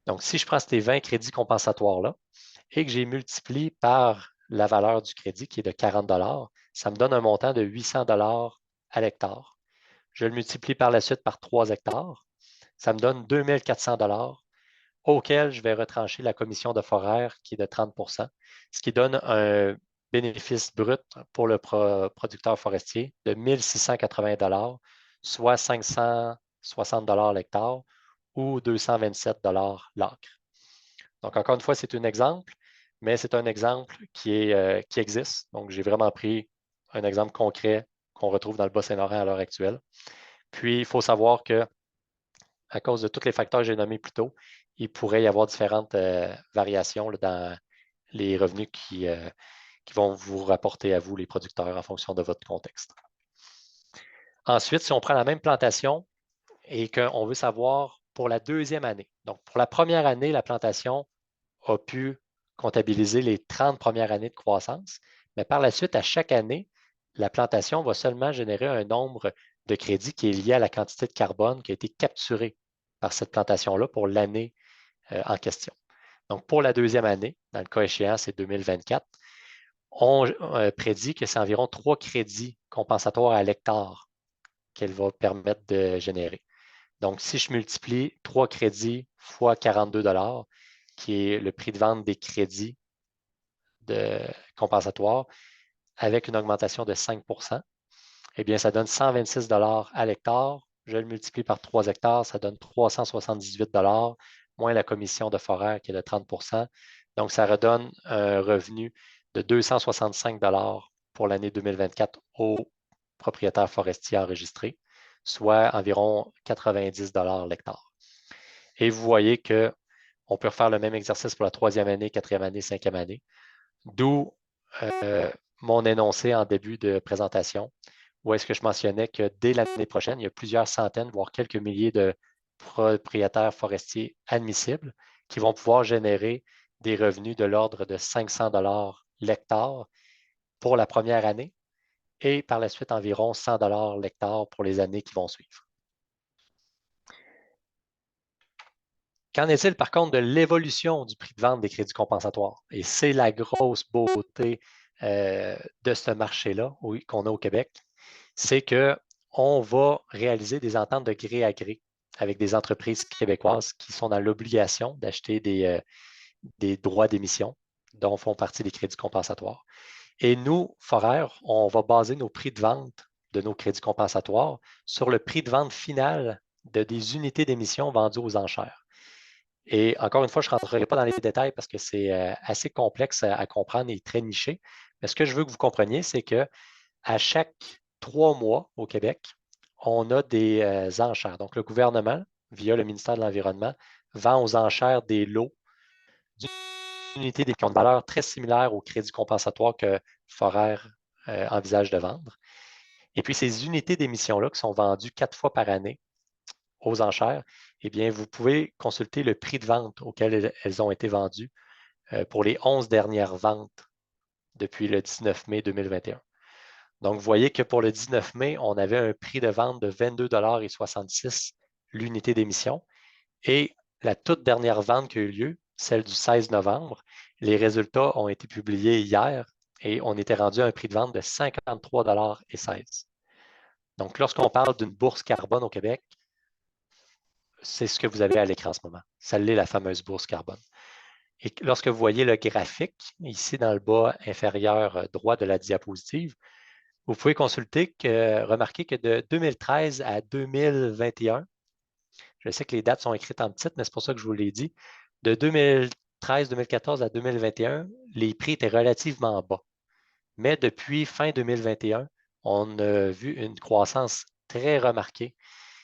C: Donc, si je prends ces 20 crédits compensatoires-là et que j'ai multiplié par la valeur du crédit qui est de 40 $, ça me donne un montant de 800 $ à l'hectare. Je le multiplie par la suite par 3 hectares. Ça me donne 2400 $ auquel je vais retrancher la commission de foraire qui est de 30 %, ce qui donne un bénéfice brut pour le producteur forestier de 1680 $, soit 560 $ l'hectare ou 227 $ l'acre. Donc, encore une fois, c'est un exemple, mais c'est un exemple qui existe. Donc, j'ai vraiment pris un exemple concret qu'on retrouve dans le Bas-Saint-Laurent à l'heure actuelle. Puis, il faut savoir que à cause de tous les facteurs que j'ai nommés plus tôt, il pourrait y avoir différentes variations là, dans les revenus qui vont vous rapporter à vous, les producteurs, en fonction de votre contexte. Ensuite, si on prend la même plantation et qu'on veut savoir pour la deuxième année, donc pour la première année, la plantation a pu comptabiliser les 30 premières années de croissance, mais par la suite, à chaque année, la plantation va seulement générer un nombre de crédits qui est lié à la quantité de carbone qui a été capturée par cette plantation-là pour l'année en question. Donc, pour la deuxième année, dans le cas échéant, c'est 2024, on prédit que c'est environ 3 crédits compensatoires à l'hectare qu'elle va permettre de générer. Donc, si je multiplie 3 crédits fois 42 $, qui est le prix de vente des crédits compensatoires, avec une augmentation de 5 %, eh bien, ça donne 126 $ à l'hectare. Je le multiplie par 3 hectares, ça donne 378 $, moins la commission de foraire qui est de 30 %. Donc, ça redonne un revenu de 265 $ pour l'année 2024 aux propriétaires forestiers enregistrés, soit environ 90 $ l'hectare. Et vous voyez qu'on peut refaire le même exercice pour la troisième année, quatrième année, cinquième année, d'où mon énoncé en début de présentation, où est-ce que je mentionnais que dès l'année prochaine, il y a plusieurs centaines, voire quelques milliers de propriétaires forestiers admissibles qui vont pouvoir générer des revenus de l'ordre de 500 $ l'hectare pour la première année et par la suite environ 100 $ l'hectare pour les années qui vont suivre. Qu'en est-il par contre de l'évolution du prix de vente des crédits compensatoires? Et c'est la grosse beauté de ce marché-là qu'on a au Québec, c'est qu'on va réaliser des ententes de gré à gré avec des entreprises québécoises qui sont dans l'obligation d'acheter des droits d'émission dont font partie les crédits compensatoires. Et nous, Foraire, on va baser nos prix de vente de nos crédits compensatoires sur le prix de vente final des unités d'émission vendues aux enchères. Et encore une fois, je ne rentrerai pas dans les détails parce que c'est assez complexe à comprendre et très niché. Mais ce que je veux que vous compreniez, c'est qu'à chaque 3 mois au Québec, on a des enchères. Donc, le gouvernement, via le ministère de l'Environnement, vend aux enchères des lots d'unités d'émission de valeur très similaires aux crédits compensatoires que Foraire envisage de vendre. Et puis, ces unités d'émission-là qui sont vendues 4 fois par année aux enchères, eh bien, vous pouvez consulter le prix de vente auquel elles ont été vendues pour les 11 dernières ventes depuis le 19 mai 2021. Donc, vous voyez que pour le 19 mai, on avait un prix de vente de 22,66 $ l'unité d'émission. Et la toute dernière vente qui a eu lieu, celle du 16 novembre, les résultats ont été publiés hier et on était rendu à un prix de vente de 53,16 $. Donc, lorsqu'on parle d'une bourse carbone au Québec, c'est ce que vous avez à l'écran en ce moment. Ça l'est, la fameuse bourse carbone. Et lorsque vous voyez le graphique, ici dans le bas inférieur droit de la diapositive, vous pouvez remarquer que de 2013 à 2021, je sais que les dates sont écrites en petites, mais c'est pour ça que je vous l'ai dit, de 2013, 2014 à 2021, les prix étaient relativement bas. Mais depuis fin 2021, on a vu une croissance très remarquée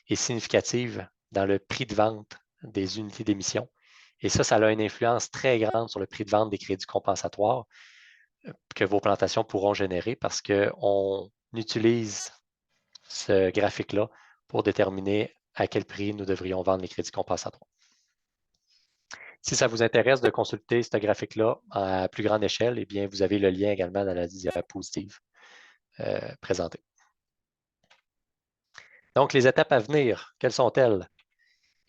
C: et significative dans le prix de vente des unités d'émission. Et ça a une influence très grande sur le prix de vente des crédits compensatoires que vos plantations pourront générer parce qu'on utilise ce graphique-là pour déterminer à quel prix nous devrions vendre les crédits compensatoires. Si ça vous intéresse de consulter ce graphique-là à plus grande échelle, eh bien, vous avez le lien également dans la diapositive présentée. Donc, les étapes à venir, quelles sont-elles?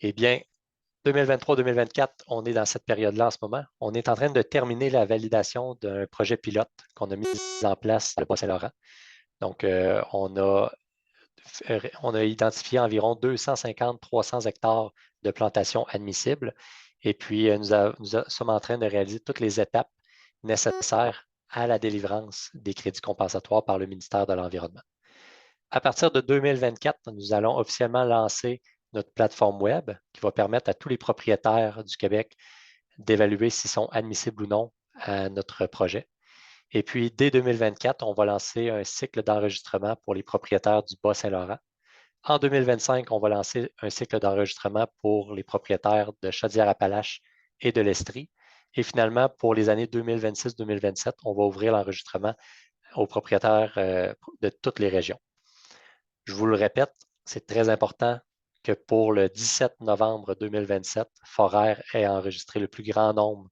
C: Eh bien, 2023-2024, on est dans cette période-là en ce moment. On est en train de terminer la validation d'un projet pilote qu'on a mis en place le Bas-Saint-Laurent. Donc, on a identifié environ 250-300 hectares de plantations admissibles. Et puis, nous sommes en train de réaliser toutes les étapes nécessaires à la délivrance des crédits compensatoires par le ministère de l'Environnement. À partir de 2024, nous allons officiellement lancer notre plateforme web qui va permettre à tous les propriétaires du Québec d'évaluer s'ils sont admissibles ou non à notre projet. Et puis, dès 2024, on va lancer un cycle d'enregistrement pour les propriétaires du Bas-Saint-Laurent. En 2025, on va lancer un cycle d'enregistrement pour les propriétaires de Chaudière-Appalaches et de l'Estrie. Et finalement, pour les années 2026-2027, on va ouvrir l'enregistrement aux propriétaires de toutes les régions. Je vous le répète, c'est très important que pour le 17 novembre 2027, Foraire ait enregistré le plus grand nombre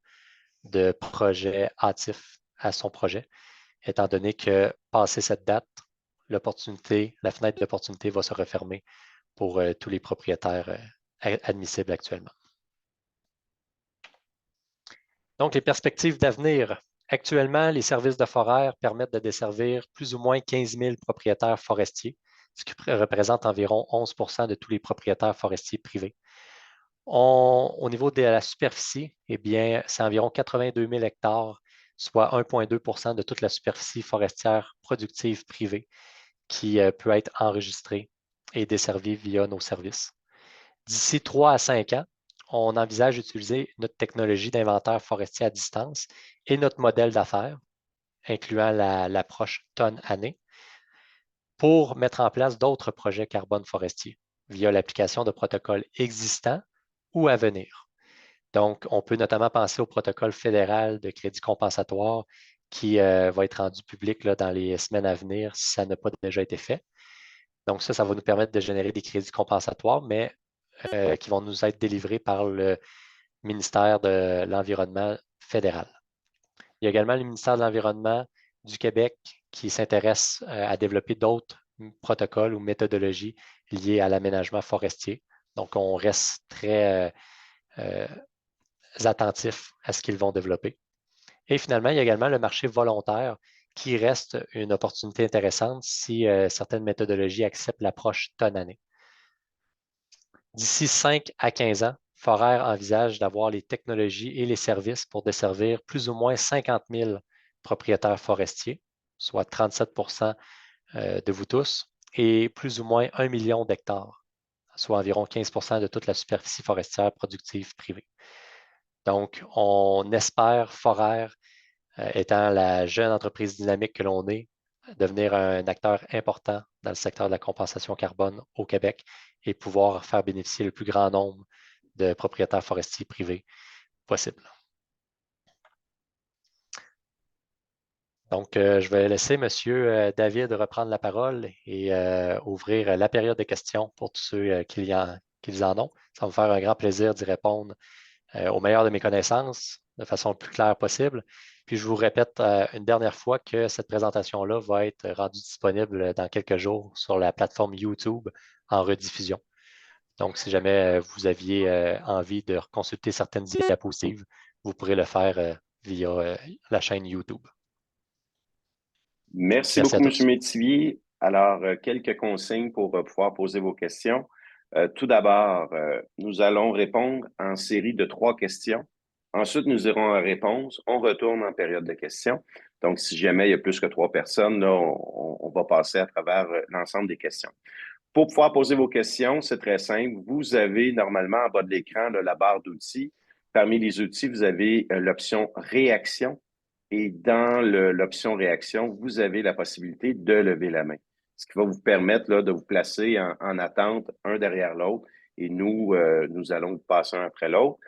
C: de projets hâtifs à son projet, étant donné que, passé cette date, la fenêtre d'opportunité va se refermer pour tous les propriétaires admissibles actuellement. Donc, les perspectives d'avenir. Actuellement, les services de Foraire permettent de desservir plus ou moins 15 000 propriétaires forestiers, ce qui représente environ 11 % de tous les propriétaires forestiers privés. Au niveau de la superficie, eh bien, c'est environ 82 000 hectares, soit 1,2 % de toute la superficie forestière productive privée qui peut être enregistrée et desservie via nos services. D'ici 3 à 5 ans, on envisage d'utiliser notre technologie d'inventaire forestier à distance et notre modèle d'affaires, incluant l'approche tonne-année, pour mettre en place d'autres projets carbone forestier via l'application de protocoles existants ou à venir. Donc, on peut notamment penser au protocole fédéral de crédit compensatoire qui va être rendu public là, dans les semaines à venir si ça n'a pas déjà été fait. Donc, ça va nous permettre de générer des crédits compensatoires, mais qui vont nous être délivrés par le ministère de l'Environnement fédéral. Il y a également le ministère de l'Environnement du Québec qui s'intéresse à développer d'autres protocoles ou méthodologies liées à l'aménagement forestier. Donc, on reste très attentifs à ce qu'ils vont développer. Et finalement, il y a également le marché volontaire qui reste une opportunité intéressante si certaines méthodologies acceptent l'approche tonne-année. D'ici 5 à 15 ans, Foraire envisage d'avoir les technologies et les services pour desservir plus ou moins 50 000 propriétaires forestiers, soit 37 % de vous tous, et plus ou moins 1 million d'hectares, soit environ 15 % de toute la superficie forestière productive privée. Donc, on espère, Foraire, étant la jeune entreprise dynamique que l'on est, devenir un acteur important dans le secteur de la compensation carbone au Québec et pouvoir faire bénéficier le plus grand nombre de propriétaires forestiers privés possible. Donc, je vais laisser M. David reprendre la parole et ouvrir la période de questions pour tous ceux qui en ont. Ça va me faire un grand plaisir d'y répondre au meilleur de mes connaissances, de façon le plus claire possible. Puis, je vous répète une dernière fois que cette présentation-là va être rendue disponible dans quelques jours sur la plateforme YouTube en rediffusion. Donc, si jamais vous aviez envie de consulter certaines diapositives, vous pourrez le faire via la chaîne YouTube.
D: Merci beaucoup, M. Métivier. Alors, quelques consignes pour pouvoir poser vos questions. Tout d'abord, nous allons répondre en série de 3 questions. Ensuite, nous irons en réponse. On retourne en période de questions. Donc, si jamais il y a plus que 3 personnes, là, on va passer à travers l'ensemble des questions. Pour pouvoir poser vos questions, c'est très simple. Vous avez normalement en bas de l'écran la barre d'outils. Parmi les outils, vous avez l'option réaction. Et dans l'option réaction, vous avez la possibilité de lever la main, ce qui va vous permettre là, de vous placer en attente un derrière l'autre et nous allons vous passer un après l'autre.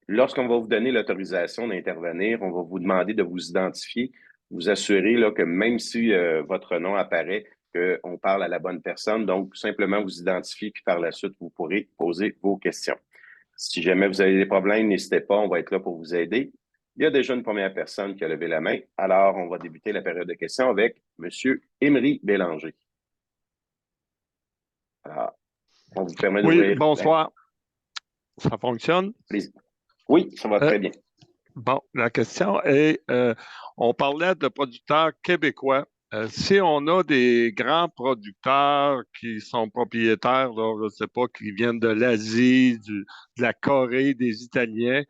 D: Lorsqu'on va vous donner l'autorisation d'intervenir, on va vous demander de vous identifier, vous assurer là, que même si votre nom apparaît, qu'on parle à la bonne personne. Donc, tout simplement vous identifier, puis par la suite, vous pourrez poser vos questions. Si jamais vous avez des problèmes, n'hésitez pas, on va être là pour vous aider. Il y a déjà une première personne qui a levé la main. Alors, on va débuter la période de questions avec M. Émery Bélanger. Alors, on vous permet d'ouvrir.
E: Oui, bonsoir. Ça fonctionne?
D: Oui, ça va très bien.
E: Bon, la question est, on parlait de producteurs québécois. Si on a des grands producteurs qui sont propriétaires, là, je ne sais pas, qui viennent de l'Asie, de la Corée, des Italiens,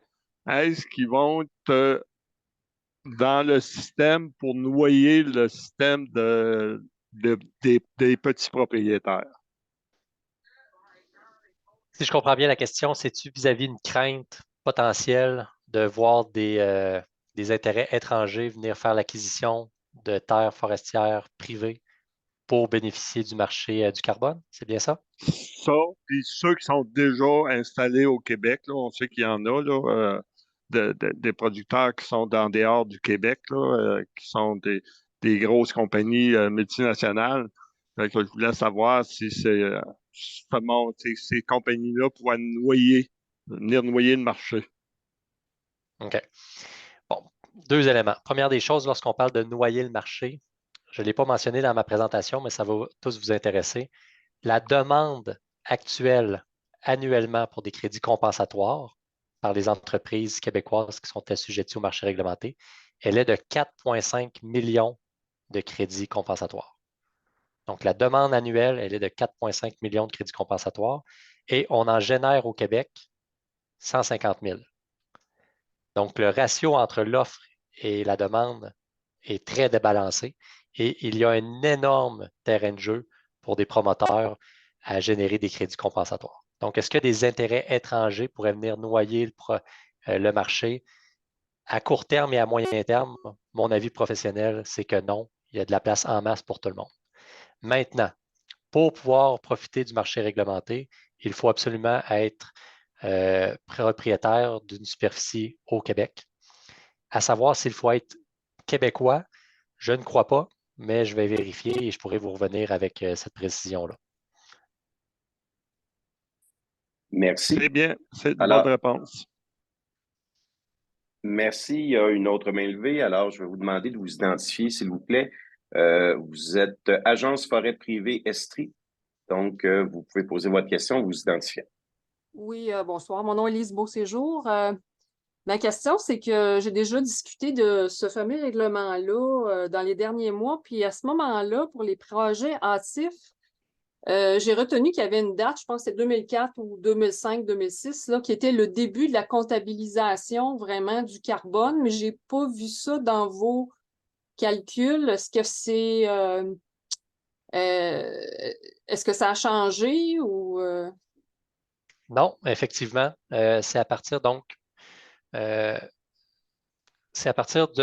E: est-ce qu'ils vont être dans le système pour noyer le système des petits propriétaires?
C: Si je comprends bien la question, c'est-tu vis-à-vis une crainte potentielle de voir des intérêts étrangers venir faire l'acquisition de terres forestières privées pour bénéficier du marché du carbone? C'est bien ça?
E: Ça, puis ceux qui sont déjà installés au Québec, là, on sait qu'il y en a, là, des producteurs qui sont en dehors du Québec, là, qui sont des grosses compagnies multinationales. Fait que je voulais savoir si ces compagnies-là pourraient venir noyer le marché.
C: OK. Bon, deux éléments. Première des choses, lorsqu'on parle de noyer le marché, je ne l'ai pas mentionné dans ma présentation, mais ça va tous vous intéresser. La demande actuelle annuellement pour des crédits compensatoires par les entreprises québécoises qui sont assujetties au marché réglementé, elle est de 4,5 millions de crédits compensatoires. Donc, la demande annuelle, elle est de 4,5 millions de crédits compensatoires et on en génère au Québec 150 000. Donc, le ratio entre l'offre et la demande est très débalancé et il y a un énorme terrain de jeu pour des promoteurs à générer des crédits compensatoires. Donc, est-ce que des intérêts étrangers pourraient venir noyer le marché? À court terme et à moyen terme, mon avis professionnel, c'est que non, il y a de la place en masse pour tout le monde. Maintenant, pour pouvoir profiter du marché réglementé, il faut absolument être propriétaire d'une superficie au Québec. À savoir s'il faut être québécois, je ne crois pas, mais je vais vérifier et je pourrai vous revenir avec cette précision-là.
D: Merci.
E: C'est bien, c'est une
D: Alors,
E: bonne réponse.
D: Merci. Il y a une autre main levée. Alors, je vais vous demander de vous identifier, s'il vous plaît. Vous êtes Agence Forêt Privée Estrie. Donc, vous pouvez poser votre question, vous identifiez.
F: Oui, bonsoir. Mon nom est Lise Beauséjour. Ma question, c'est que j'ai déjà discuté de ce fameux règlement-là dans les derniers mois. Puis à ce moment-là, pour les projets hâtifs, j'ai retenu qu'il y avait une date, je pense que c'est 2004 ou 2005, 2006, là, qui était le début de la comptabilisation vraiment du carbone, mais j'ai pas vu ça dans vos calculs. Est-ce que ça a changé ou
C: Non, effectivement, c'est à partir de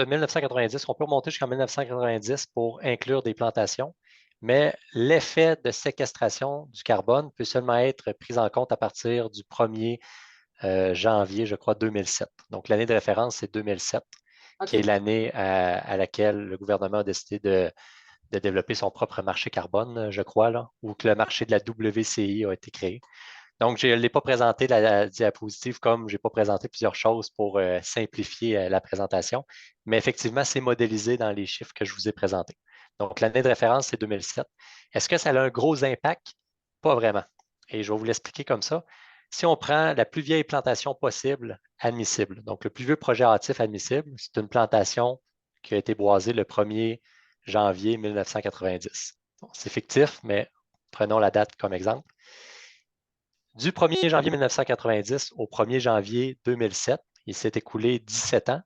C: 1990. On peut remonter jusqu'en 1990 pour inclure des plantations, mais l'effet de séquestration du carbone peut seulement être pris en compte à partir du 1er janvier, je crois, 2007. Donc, l'année de référence, c'est 2007, qui est l'année à laquelle le gouvernement a décidé de développer son propre marché carbone, je crois, là, ou que le marché de la WCI a été créé. Donc, je ne l'ai pas présenté la diapositive comme je n'ai pas présenté plusieurs choses pour simplifier la présentation, mais effectivement, c'est modélisé dans les chiffres que je vous ai présentés. Donc, l'année de référence, c'est 2007. Est-ce que ça a un gros impact? Pas vraiment. Et je vais vous l'expliquer comme ça. Si on prend la plus vieille plantation possible admissible, donc le plus vieux projet hâtif admissible, c'est une plantation qui a été boisée le 1er janvier 1990. Bon, c'est fictif, mais prenons la date comme exemple. Du 1er janvier 1990 au 1er janvier 2007, il s'est écoulé 17 ans.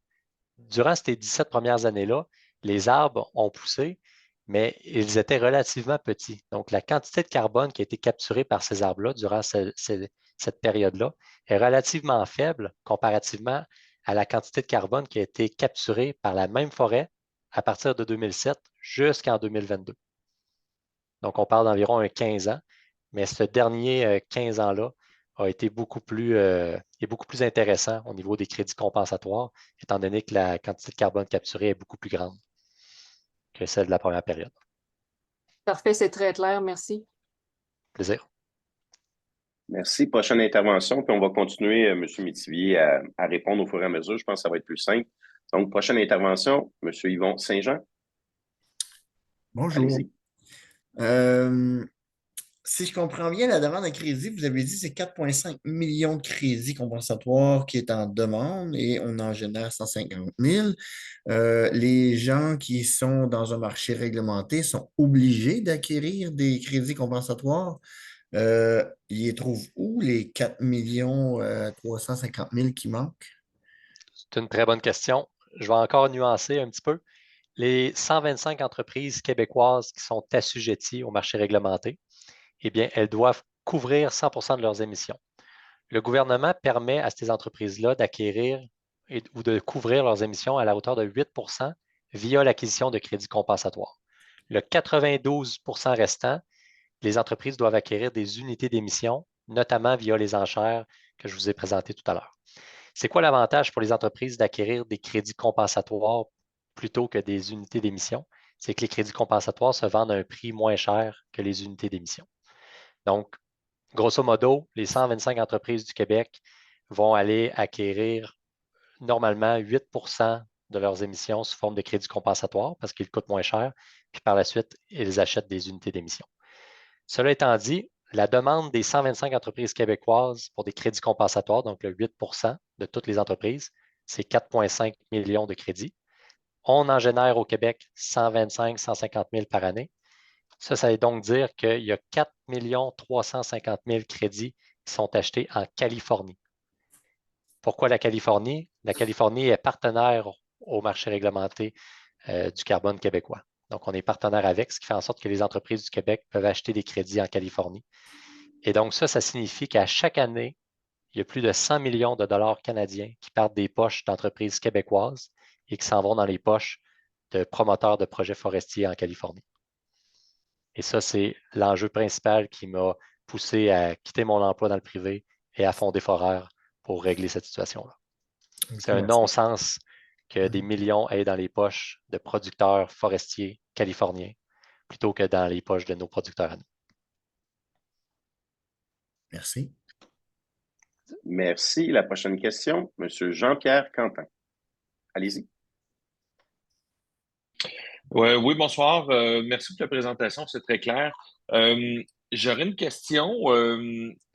C: Durant ces 17 premières années-là, les arbres ont poussé, mais ils étaient relativement petits. Donc, la quantité de carbone qui a été capturée par ces arbres-là durant cette période-là est relativement faible comparativement à la quantité de carbone qui a été capturée par la même forêt à partir de 2007 jusqu'en 2022. Donc, on parle d'environ 15 ans. Mais ce dernier 15 ans-là a été beaucoup plus intéressant au niveau des crédits compensatoires, étant donné que la quantité de carbone capturée est beaucoup plus grande que celle de la première période.
F: Parfait, c'est très clair. Merci.
C: Plaisir.
D: Merci. Prochaine intervention, puis on va continuer, M. Métivier, à répondre au fur et à mesure. Je pense que ça va être plus simple. Donc, prochaine intervention, M. Yvon Saint-Jean.
G: Bonjour.
D: Allez-y.
G: Si je comprends bien, la demande de crédit, vous avez dit c'est 4,5 millions de crédits compensatoires qui est en demande et on en génère 150 000. Les gens qui sont dans un marché réglementé sont obligés d'acquérir des crédits compensatoires. Ils les trouvent où, les 4 350 000 qui manquent?
C: C'est une très bonne question. Je vais encore nuancer un petit peu. Les 125 entreprises québécoises qui sont assujetties au marché réglementé, eh bien, elles doivent couvrir 100 de leurs émissions. Le gouvernement permet à ces entreprises-là d'acquérir ou de couvrir leurs émissions à la hauteur de 8 via l'acquisition de crédits compensatoires. Le 92 restant, les entreprises doivent acquérir des unités d'émission, notamment via les enchères que je vous ai présentées tout à l'heure. C'est quoi l'avantage pour les entreprises d'acquérir des crédits compensatoires plutôt que des unités d'émission? C'est que les crédits compensatoires se vendent à un prix moins cher que les unités d'émission. Donc, grosso modo, les 125 entreprises du Québec vont aller acquérir normalement 8 de leurs émissions sous forme de crédits compensatoires parce qu'ils coûtent moins cher, puis par la suite, ils achètent des unités d'émission. Cela étant dit, la demande des 125 entreprises québécoises pour des crédits compensatoires, donc le 8 de toutes les entreprises, c'est 4,5 millions de crédits. On en génère au Québec 125-150 000 par année. Ça veut donc dire qu'il y a 4 350 000 crédits qui sont achetés en Californie. Pourquoi la Californie? La Californie est partenaire au marché réglementé du carbone québécois. Donc, on est partenaire avec, ce qui fait en sorte que les entreprises du Québec peuvent acheter des crédits en Californie. Et donc, ça signifie qu'à chaque année, il y a plus de 100 millions de dollars canadiens qui partent des poches d'entreprises québécoises et qui s'en vont dans les poches de promoteurs de projets forestiers en Californie. Et ça, c'est l'enjeu principal qui m'a poussé à quitter mon emploi dans le privé et à fonder Foraire pour régler cette situation-là. C'est un non-sens que des millions aillent dans les poches de producteurs forestiers californiens plutôt que dans les poches de nos producteurs à nous.
G: Merci.
D: Merci. La prochaine question, M. Jean-Pierre Quentin. Allez-y.
H: Oui, bonsoir. Merci pour la présentation, c'est très clair. J'aurais une question.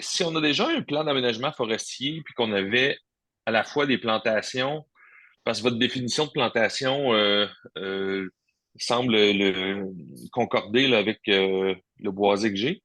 H: Si on a déjà un plan d'aménagement forestier, puis qu'on avait à la fois des plantations, parce que votre définition de plantation semble concorder là, avec le boisé que j'ai.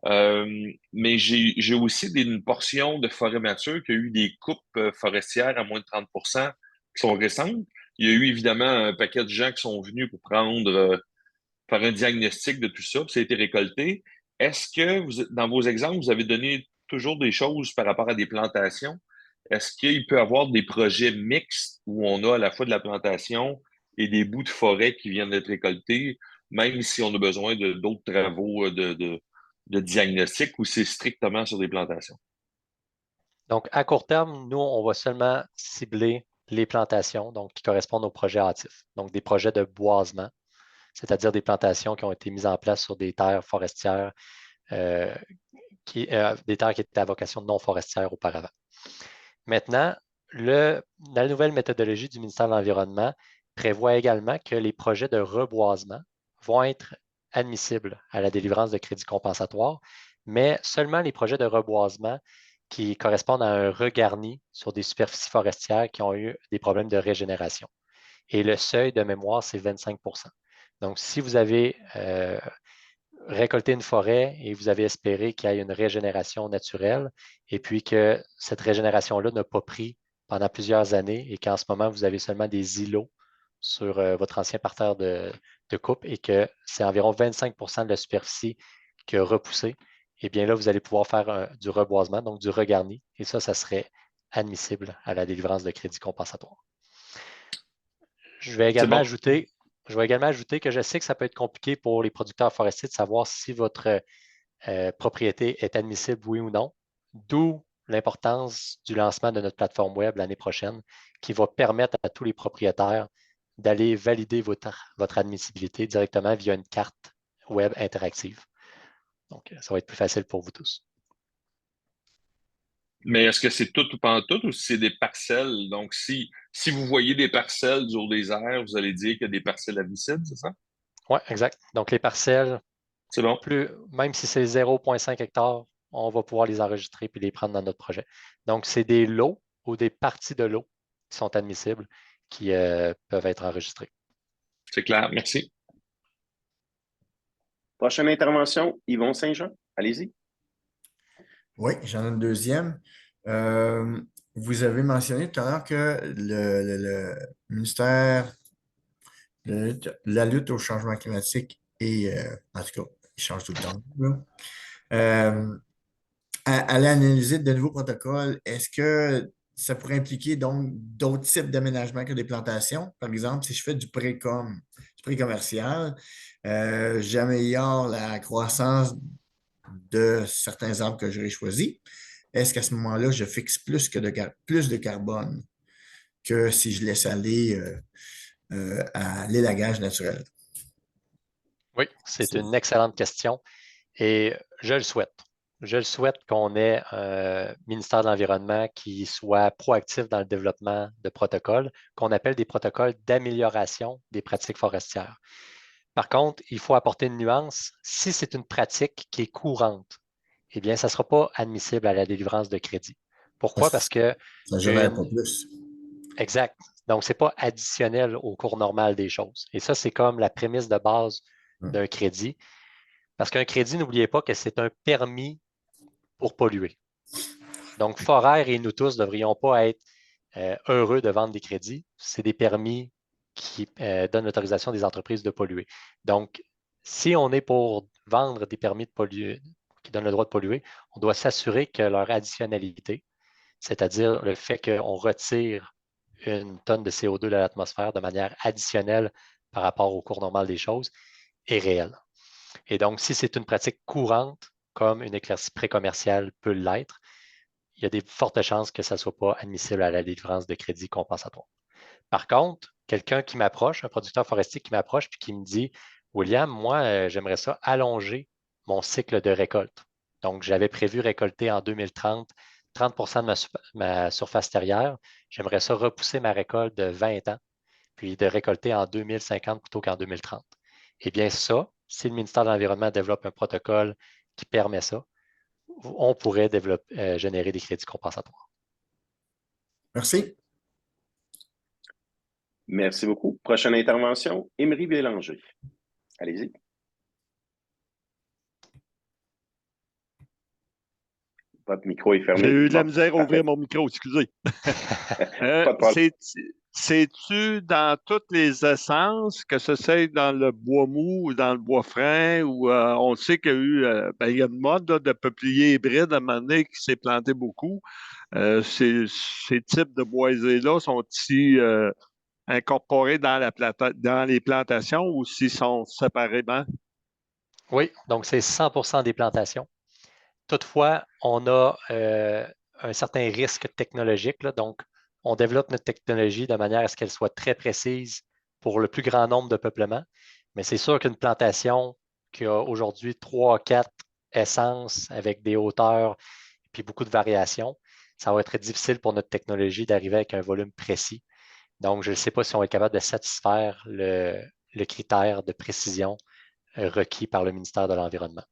H: Mais j'ai aussi une portion de forêt mature qui a eu des coupes forestières à moins de 30 qui sont récentes. Il y a eu évidemment un paquet de gens qui sont venus pour faire un diagnostic de tout ça, puis ça a été récolté. Est-ce que dans vos exemples, vous avez donné toujours des choses par rapport à des plantations? Est-ce qu'il peut y avoir des projets mixtes où on a à la fois de la plantation et des bouts de forêt qui viennent d'être récoltés, même si on a besoin de d'autres travaux de diagnostic, ou c'est strictement sur des plantations?
C: Donc, à court terme, nous, on va seulement cibler les plantations donc, qui correspondent aux projets hâtifs, donc des projets de boisement, c'est-à-dire des plantations qui ont été mises en place sur des terres forestières, des terres qui étaient à vocation non forestière auparavant. Maintenant, la nouvelle méthodologie du ministère de l'Environnement prévoit également que les projets de reboisement vont être admissibles à la délivrance de crédits compensatoires, mais seulement les projets de reboisement qui correspondent à un regarni sur des superficies forestières qui ont eu des problèmes de régénération. Et le seuil de mémoire, c'est 25 %. Donc, si vous avez récolté une forêt et vous avez espéré qu'il y ait une régénération naturelle et puis que cette régénération-là n'a pas pris pendant plusieurs années et qu'en ce moment, vous avez seulement des îlots sur votre ancien parterre de coupe et que c'est environ 25 % de la superficie qui a repoussé, eh bien là, vous allez pouvoir faire du reboisement, donc du regarni, et ça serait admissible à la délivrance de crédits compensatoires. Je vais également ajouter que je sais que ça peut être compliqué pour les producteurs forestiers de savoir si votre propriété est admissible, oui ou non, d'où l'importance du lancement de notre plateforme web l'année prochaine qui va permettre à tous les propriétaires d'aller valider votre admissibilité directement via une carte web interactive. Donc, ça va être plus facile pour vous tous.
H: Mais est-ce que c'est tout ou pas en tout ou si c'est des parcelles? Donc, si vous voyez des parcelles du haut des airs, vous allez dire qu'il y a des parcelles admissibles, c'est ça?
C: Oui, exact. Donc, les parcelles,
H: C'est bon.
C: même si c'est 0,5 hectares, on va pouvoir les enregistrer puis les prendre dans notre projet. Donc, c'est des lots ou des parties de lots qui sont admissibles qui peuvent être enregistrés.
H: C'est clair, merci.
D: Prochaine intervention, Yvon Saint-Jean. Allez-y.
G: Oui, j'en ai une deuxième. Vous avez mentionné tout à l'heure que le ministère de la lutte au changement climatique et, en tout cas, il change tout le temps, là. Aller analyser de nouveaux protocoles, est-ce que ça pourrait impliquer donc d'autres types d'aménagements que des plantations? Par exemple, si je fais du pré-commercial, j'améliore la croissance de certains arbres que j'aurais choisis. Est-ce qu'à ce moment-là, je fixe plus de carbone que si je laisse aller à l'élagage naturel?
C: Oui, c'est une excellente question et je le souhaite. Je le souhaite qu'on ait un ministère de l'Environnement qui soit proactif dans le développement de protocoles, qu'on appelle des protocoles d'amélioration des pratiques forestières. Par contre, il faut apporter une nuance. Si c'est une pratique qui est courante, eh bien, ça ne sera pas admissible à la délivrance de crédit. Pourquoi? Parce que
G: ça ne génère pas plus.
C: Exact. Donc, ce n'est pas additionnel au cours normal des choses. Et ça, c'est comme la prémisse de base d'un crédit. Parce qu'un crédit, n'oubliez pas que c'est un permis pour polluer. Donc, Foraire et nous tous ne devrions pas être heureux de vendre des crédits. C'est des permis qui donnent l'autorisation des entreprises de polluer. Donc, si on est pour vendre des permis de polluer, qui donnent le droit de polluer, on doit s'assurer que leur additionnalité, c'est-à-dire le fait qu'on retire une tonne de CO2 de l'atmosphère de manière additionnelle par rapport au cours normal des choses, est réelle. Et donc, si c'est une pratique courante, comme une éclaircie pré-commerciale peut l'être, il y a des fortes chances que ça ne soit pas admissible à la délivrance de crédit compensatoire. Par contre, quelqu'un qui m'approche, un producteur forestier qui m'approche et qui me dit, William, moi, j'aimerais ça allonger mon cycle de récolte. Donc, j'avais prévu récolter en 2030 30 de ma surface terrière. J'aimerais ça repousser ma récolte de 20 ans, puis de récolter en 2050 plutôt qu'en 2030. Eh bien, ça, si le ministère de l'Environnement développe un protocole qui permet ça, on pourrait générer des crédits compensatoires.
G: Merci.
D: Merci beaucoup. Prochaine intervention, Émery Bélanger. Allez-y. Votre micro est fermé.
E: J'ai eu de la misère à ouvrir mon micro, excusez. C'est-tu dans toutes les essences, que ce soit dans le bois mou ou dans le bois franc, où on sait qu'il y a eu il y a une mode là, de peuplier hybride à un moment donné qui s'est planté beaucoup. Ces types de boisés-là sont-ils incorporés dans les plantations ou s'ils sont séparément?
C: Oui, donc c'est 100% des plantations. Toutefois, on a un certain risque technologique. Là, donc, on développe notre technologie de manière à ce qu'elle soit très précise pour le plus grand nombre de peuplements. Mais c'est sûr qu'une plantation qui a aujourd'hui 3, 4 essences avec des hauteurs et puis beaucoup de variations, ça va être très difficile pour notre technologie d'arriver avec un volume précis. Donc, je ne sais pas si on est capable de satisfaire le critère de précision requis par le ministère de l'Environnement.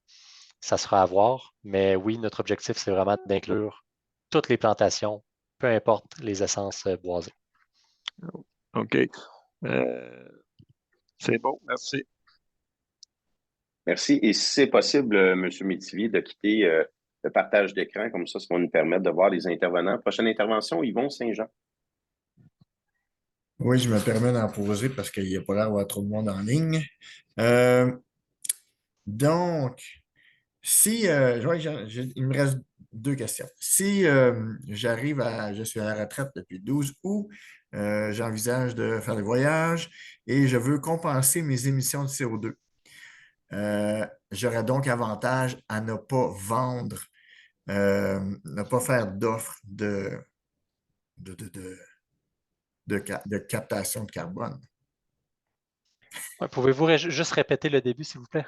C: Ça sera à voir, mais oui, notre objectif, c'est vraiment d'inclure toutes les plantations, peu importe les essences boisées.
E: OK. C'est bon, merci.
D: Merci. Et si c'est possible, M. Métivier, de quitter le partage d'écran, comme ça va nous permettre de voir les intervenants. Prochaine intervention, Yvon Saint-Jean.
G: Oui, je me permets d'en poser parce qu'il n'y a pas l'air d'avoir trop de monde en ligne. Donc, si il me reste 2 questions. Si je suis à la retraite depuis le 12 août, j'envisage de faire des voyages et je veux compenser mes émissions de CO2. J'aurais donc avantage à ne pas vendre, ne pas faire d'offres de captation de carbone.
C: Pouvez-vous juste répéter le début, s'il vous plaît?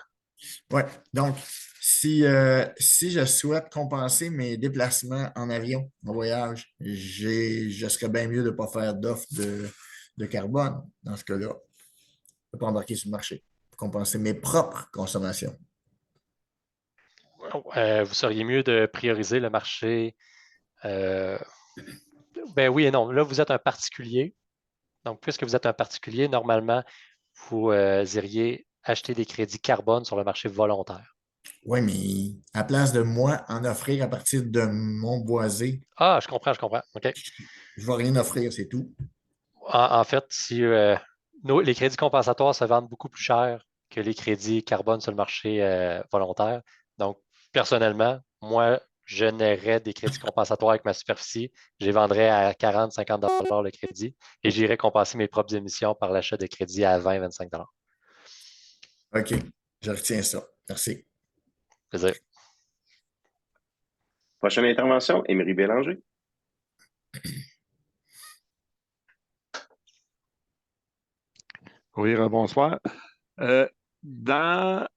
G: Oui, donc si je souhaite compenser mes déplacements en avion, en voyage, je serais bien mieux de ne pas faire d'offre de carbone dans ce cas-là. Je ne peux pas embarquer sur le marché pour compenser mes propres consommations.
C: Vous seriez mieux de prioriser le marché. Ben oui et non. Là, vous êtes un particulier. Donc, puisque vous êtes un particulier, normalement, vous iriez acheter des crédits carbone sur le marché volontaire.
G: Oui, mais à place de moi en offrir à partir de mon boisé,
C: Ah, je comprends. OK.
G: je ne vais rien offrir, c'est tout.
C: En fait, si les crédits compensatoires se vendent beaucoup plus cher que les crédits carbone sur le marché volontaire. Donc, personnellement, moi, je n'aurais des crédits compensatoires avec ma superficie. Je les vendrais à 40-50 $ le crédit et j'irais compenser mes propres émissions par l'achat de crédits à 20-25 $.
G: OK, je retiens ça. Merci.
C: Plaisir.
D: Prochaine intervention, Émilie Bélanger.
E: Oui, bonsoir. Dans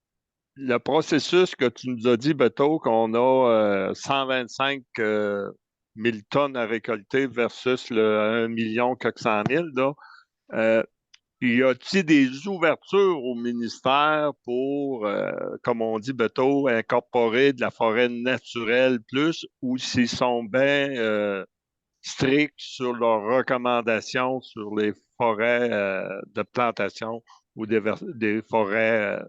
E: le processus que tu nous as dit, Beto, qu'on a 125 000 tonnes à récolter versus le 1 million 400 000, là, y a-t-il des ouvertures au ministère pour, comme on dit, Beto, incorporer de la forêt naturelle plus, ou s'ils sont bien stricts sur leurs recommandations sur les forêts de plantation ou des forêts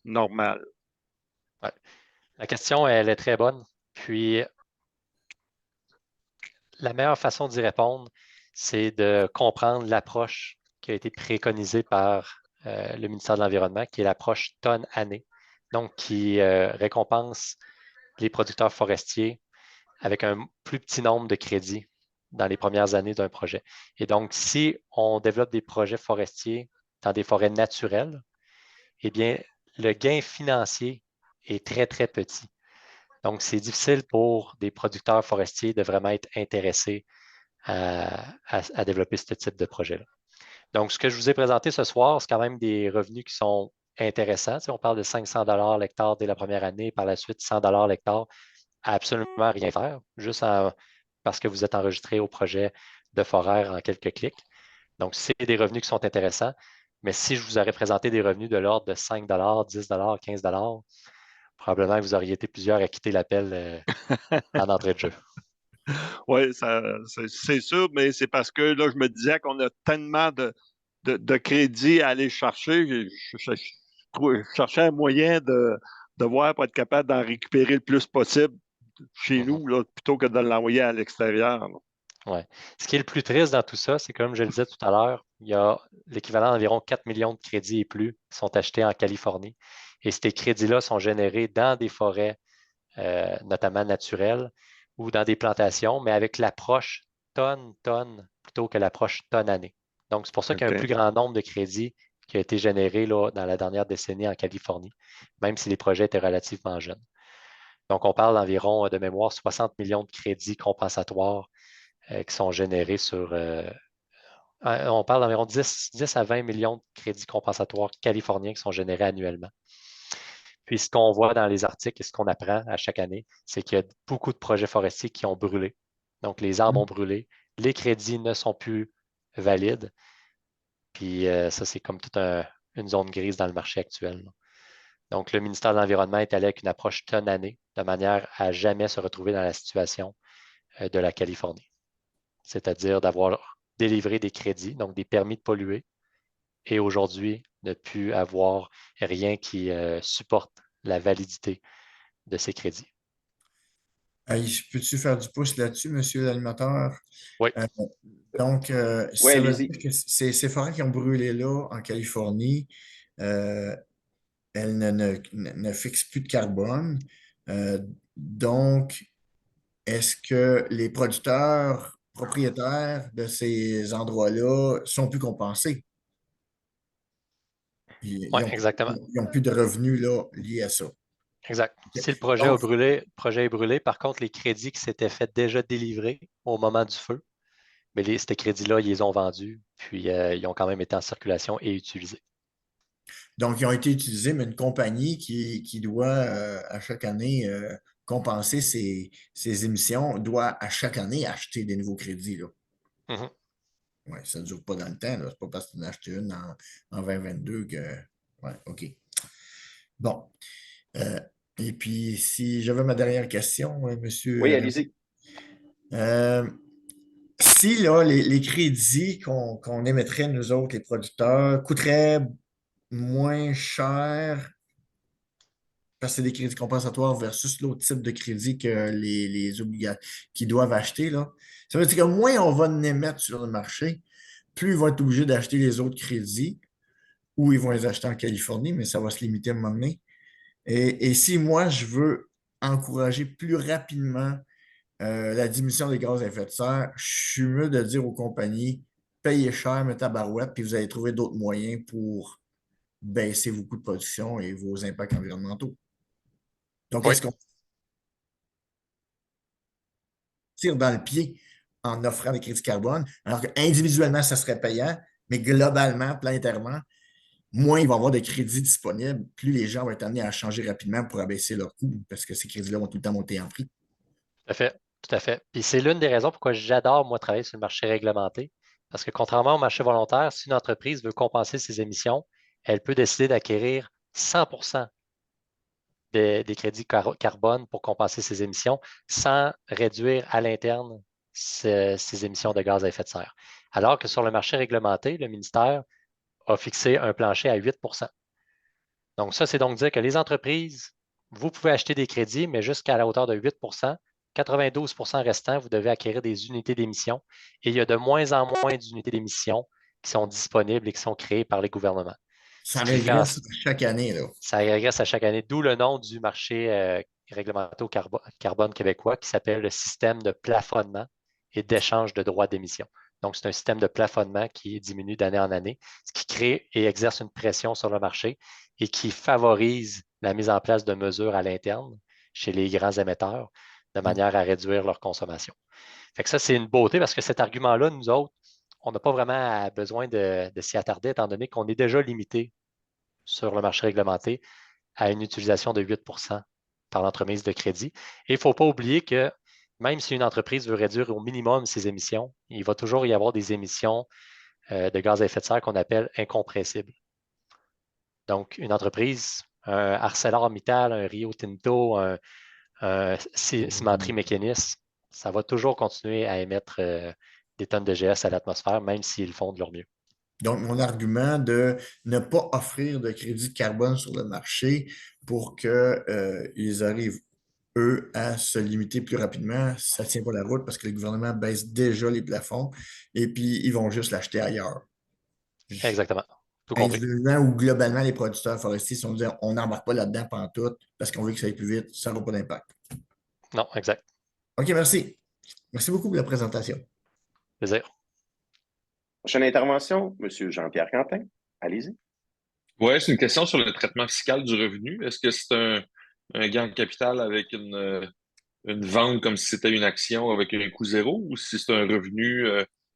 E: normales?
C: Ouais. La question, elle est très bonne. Puis, la meilleure façon d'y répondre, c'est de comprendre l'approche qui a été préconisée par le ministère de l'Environnement, qui est l'approche tonne-année, donc qui récompense les producteurs forestiers avec un plus petit nombre de crédits dans les premières années d'un projet. Et donc, si on développe des projets forestiers dans des forêts naturelles, eh bien, le gain financier est très, très petit. Donc, c'est difficile pour des producteurs forestiers de vraiment être intéressés à développer ce type de projet-là. Donc, ce que je vous ai présenté ce soir, c'est quand même des revenus qui sont intéressants. Tu sais, on parle de 500 $ l'hectare dès la première année, par la suite 100 $ l'hectare à absolument rien faire, juste parce que vous êtes enregistré au projet de Foraire en quelques clics. Donc, c'est des revenus qui sont intéressants. Mais si je vous aurais présenté des revenus de l'ordre de 5 $, 10 $, 15 $, probablement que vous auriez été plusieurs à quitter l'appel en entrée de jeu.
E: Oui, c'est sûr, mais c'est parce que là, je me disais qu'on a tellement de crédits à aller chercher. Je cherchais un moyen de voir pour être capable d'en récupérer le plus possible chez nous, là, plutôt que de l'envoyer à l'extérieur.
C: Ouais. Ce qui est le plus triste dans tout ça, c'est comme je le disais tout à l'heure, il y a l'équivalent d'environ 4 millions de crédits et plus qui sont achetés en Californie. Et ces crédits-là sont générés dans des forêts, notamment naturelles, ou dans des plantations, mais avec l'approche tonne-tonne plutôt que l'approche tonne-année. Donc, c'est pour ça qu'il y a un
E: OK.
C: plus grand nombre de crédits qui a été généré là, dans la dernière décennie en Californie, même si les projets étaient relativement jeunes. Donc, on parle d'environ, de mémoire, 60 millions de crédits compensatoires qui sont générés sur. On parle d'environ 10 à 20 millions de crédits compensatoires californiens qui sont générés annuellement. Puis ce qu'on voit dans les articles et ce qu'on apprend à chaque année, c'est qu'il y a beaucoup de projets forestiers qui ont brûlé. Donc, les arbres ont brûlé, les crédits ne sont plus valides. Puis ça, c'est comme toute une zone grise dans le marché actuel. Donc, le ministère de l'Environnement est allé avec une approche tonne-année de manière à jamais se retrouver dans la situation de la Californie, c'est-à-dire d'avoir délivré des crédits, donc des permis de polluer, et aujourd'hui ne plus avoir rien qui supporte la validité de ces crédits.
G: Peux-tu faire du pouce là-dessus, monsieur l'animateur?
C: Oui.
G: Donc,
D: Oui,
G: ça veut
D: allez-y.
G: dire que ces forêts qui ont brûlé là, en Californie, elles ne fixent plus de carbone. Euh, donc, est-ce que les producteurs propriétaires de ces endroits-là sont plus compensés?
C: Oui,
G: Ils
C: exactement.
G: n'ont plus de revenus là, liés à ça.
C: Exact. Si le projet a
G: Donc,
C: brûlé, le projet est brûlé. Par contre, les crédits qui s'étaient fait déjà délivrer au moment du feu, mais ces crédits-là, ils les ont vendus, puis ils ont quand même été en circulation et utilisés.
G: Donc, ils ont été utilisés, mais une compagnie qui doit à chaque année compenser ses émissions doit à chaque année acheter des nouveaux crédits. Là.
C: Mhm.
G: Ouais, ça ne dure pas dans le temps. Ce n'est pas parce que tu en as acheté une en 2022 que. Ouais, OK. Bon. Et puis, si j'avais ma dernière question,
D: Oui,
G: monsieur.
D: allez-y.
G: Si là, les crédits qu'on émettrait, nous autres, les producteurs, coûteraient moins cher parce que c'est des crédits compensatoires versus l'autre type de crédit que les qui doivent acheter, là. Ça veut dire que moins on va en émettre sur le marché, plus ils vont être obligés d'acheter les autres crédits ou ils vont les acheter en Californie, mais ça va se limiter à un moment donné. Et si moi, je veux encourager plus rapidement la diminution des gaz à effet de serre, je suis mieux de dire aux compagnies, payez cher, mettez à barouette, puis vous allez trouver d'autres moyens pour baisser vos coûts de production et vos impacts environnementaux. Donc,
C: Oui,
G: est-ce qu'on tire dans le pied en offrant des crédits carbone, alors qu'individuellement, ça serait payant, mais globalement, planétairement, moins il va y avoir de crédits disponibles, plus les gens vont être amenés à changer rapidement pour abaisser leurs coûts, parce que ces crédits-là vont tout le temps monter en prix.
C: tout à fait. Tout à fait. Puis c'est l'une des raisons pourquoi j'adore, moi, travailler sur le marché réglementé. Parce que contrairement au marché volontaire, si une entreprise veut compenser ses émissions, elle peut décider d'acquérir 100% des crédits carbone pour compenser ses émissions sans réduire à l'interne ses émissions de gaz à effet de serre. Alors que sur le marché réglementé, le ministère a fixé un plancher à 8%. Donc, ça, c'est donc dire que les entreprises, vous pouvez acheter des crédits, mais jusqu'à la hauteur de 8%. 92% restant, vous devez acquérir des unités d'émission. Et il y a de moins en moins d'unités d'émission qui sont disponibles et qui sont créées par les gouvernements.
G: Ça
C: Ce qui fait en
G: régresse chaque année, là.
C: Ça régresse à chaque année, d'où le nom du marché réglementé au carbone québécois qui s'appelle le système de plafonnement et d'échange de droits d'émission. Donc, c'est un système de plafonnement qui diminue d'année en année, ce qui crée et exerce une pression sur le marché et qui favorise la mise en place de mesures à l'interne chez les grands émetteurs de manière à réduire leur consommation. Fait que ça, c'est une beauté parce que cet argument-là, nous autres, on n'a pas vraiment besoin de s'y attarder étant donné qu'on est déjà limité sur le marché réglementé à une utilisation de 8% par l'entremise de crédit. Et il ne faut pas oublier que même si une entreprise veut réduire au minimum ses émissions, il va toujours y avoir des émissions de gaz à effet de serre qu'on appelle incompressibles. Donc, une entreprise, un ArcelorMittal, un Rio Tinto, un cimenterie mécaniste, ça va toujours continuer à émettre des tonnes de GS à l'atmosphère, même s'ils font de leur mieux.
G: Donc, mon argument de ne pas offrir de crédit de carbone sur le marché pour qu'ils arrivent, eux, à se limiter plus rapidement, ça ne tient pas la route parce que le gouvernement baisse déjà les plafonds et puis ils vont juste l'acheter ailleurs.
C: Exactement. Tout compris.
G: Individuellement ou globalement, les producteurs forestiers sont dit on n'embarque pas là-dedans pantoute parce qu'on veut que ça aille plus vite, ça n'aura pas d'impact.
C: Non, exact.
G: OK, merci. Merci beaucoup pour la présentation.
C: Plaisir.
D: Prochaine intervention, M. Jean-Pierre Quentin. Allez-y.
H: Oui, c'est une question sur le traitement fiscal du revenu. Est-ce que c'est un gain de capital avec une vente comme si c'était une action avec un coût zéro ou si c'est un revenu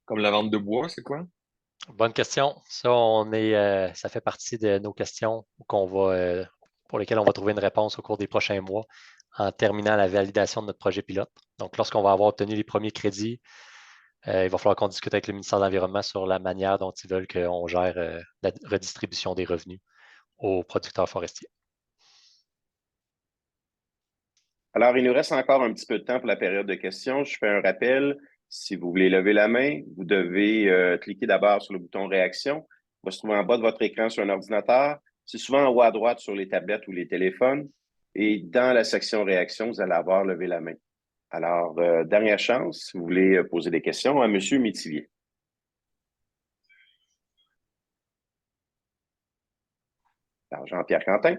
H: comme la vente de bois, c'est quoi?
C: Bonne question. Ça, ça fait partie de nos questions pour lesquelles on va trouver une réponse au cours des prochains mois en terminant la validation de notre projet pilote. Donc, lorsqu'on va avoir obtenu les premiers crédits, il va falloir qu'on discute avec le ministère de l'Environnement sur la manière dont ils veulent qu'on gère la redistribution des revenus aux producteurs forestiers.
D: Alors, il nous reste encore un petit peu de temps pour la période de questions. Je fais un rappel. Si vous voulez lever la main, vous devez cliquer d'abord sur le bouton réaction. Il va se trouver en bas de votre écran sur un ordinateur. C'est souvent en haut à droite sur les tablettes ou les téléphones. Et dans la section réaction, vous allez avoir levé la main. Alors, dernière chance, si vous voulez poser des questions à M. Métivier. Alors, Jean-Pierre Quentin,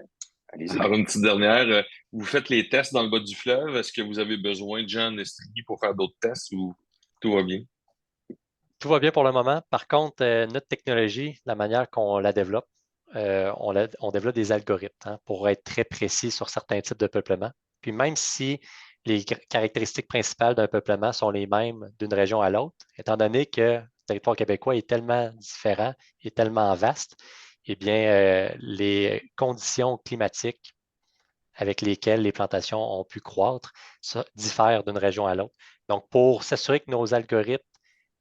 D: allez-y.
H: Alors, une petite dernière. Vous faites les tests dans le bas du fleuve. Est-ce que vous avez besoin de gens en Estrie pour faire d'autres tests ou tout va bien?
C: Tout va bien pour le moment. Par contre, notre technologie, la manière qu'on la développe, on développe des algorithmes pour être très précis sur certains types de peuplement. Puis même si les caractéristiques principales d'un peuplement sont les mêmes d'une région à l'autre, étant donné que le territoire québécois est tellement différent et tellement vaste, eh bien, les conditions climatiques avec lesquelles les plantations ont pu croître diffèrent d'une région à l'autre. Donc, pour s'assurer que nos algorithmes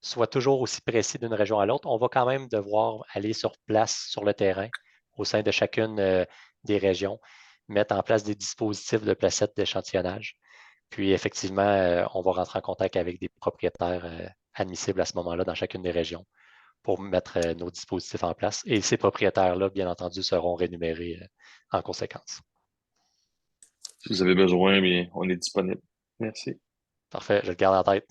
C: soient toujours aussi précis d'une région à l'autre, on va quand même devoir aller sur place, sur le terrain, au sein de chacune des régions, mettre en place des dispositifs de placettes d'échantillonnage. Puis, effectivement, on va rentrer en contact avec des propriétaires admissibles à ce moment-là dans chacune des régions pour mettre nos dispositifs en place. Et ces propriétaires-là, bien entendu, seront rémunérés en conséquence.
H: Si vous avez besoin, bien, on est disponible. Merci.
C: Parfait, je le garde en tête.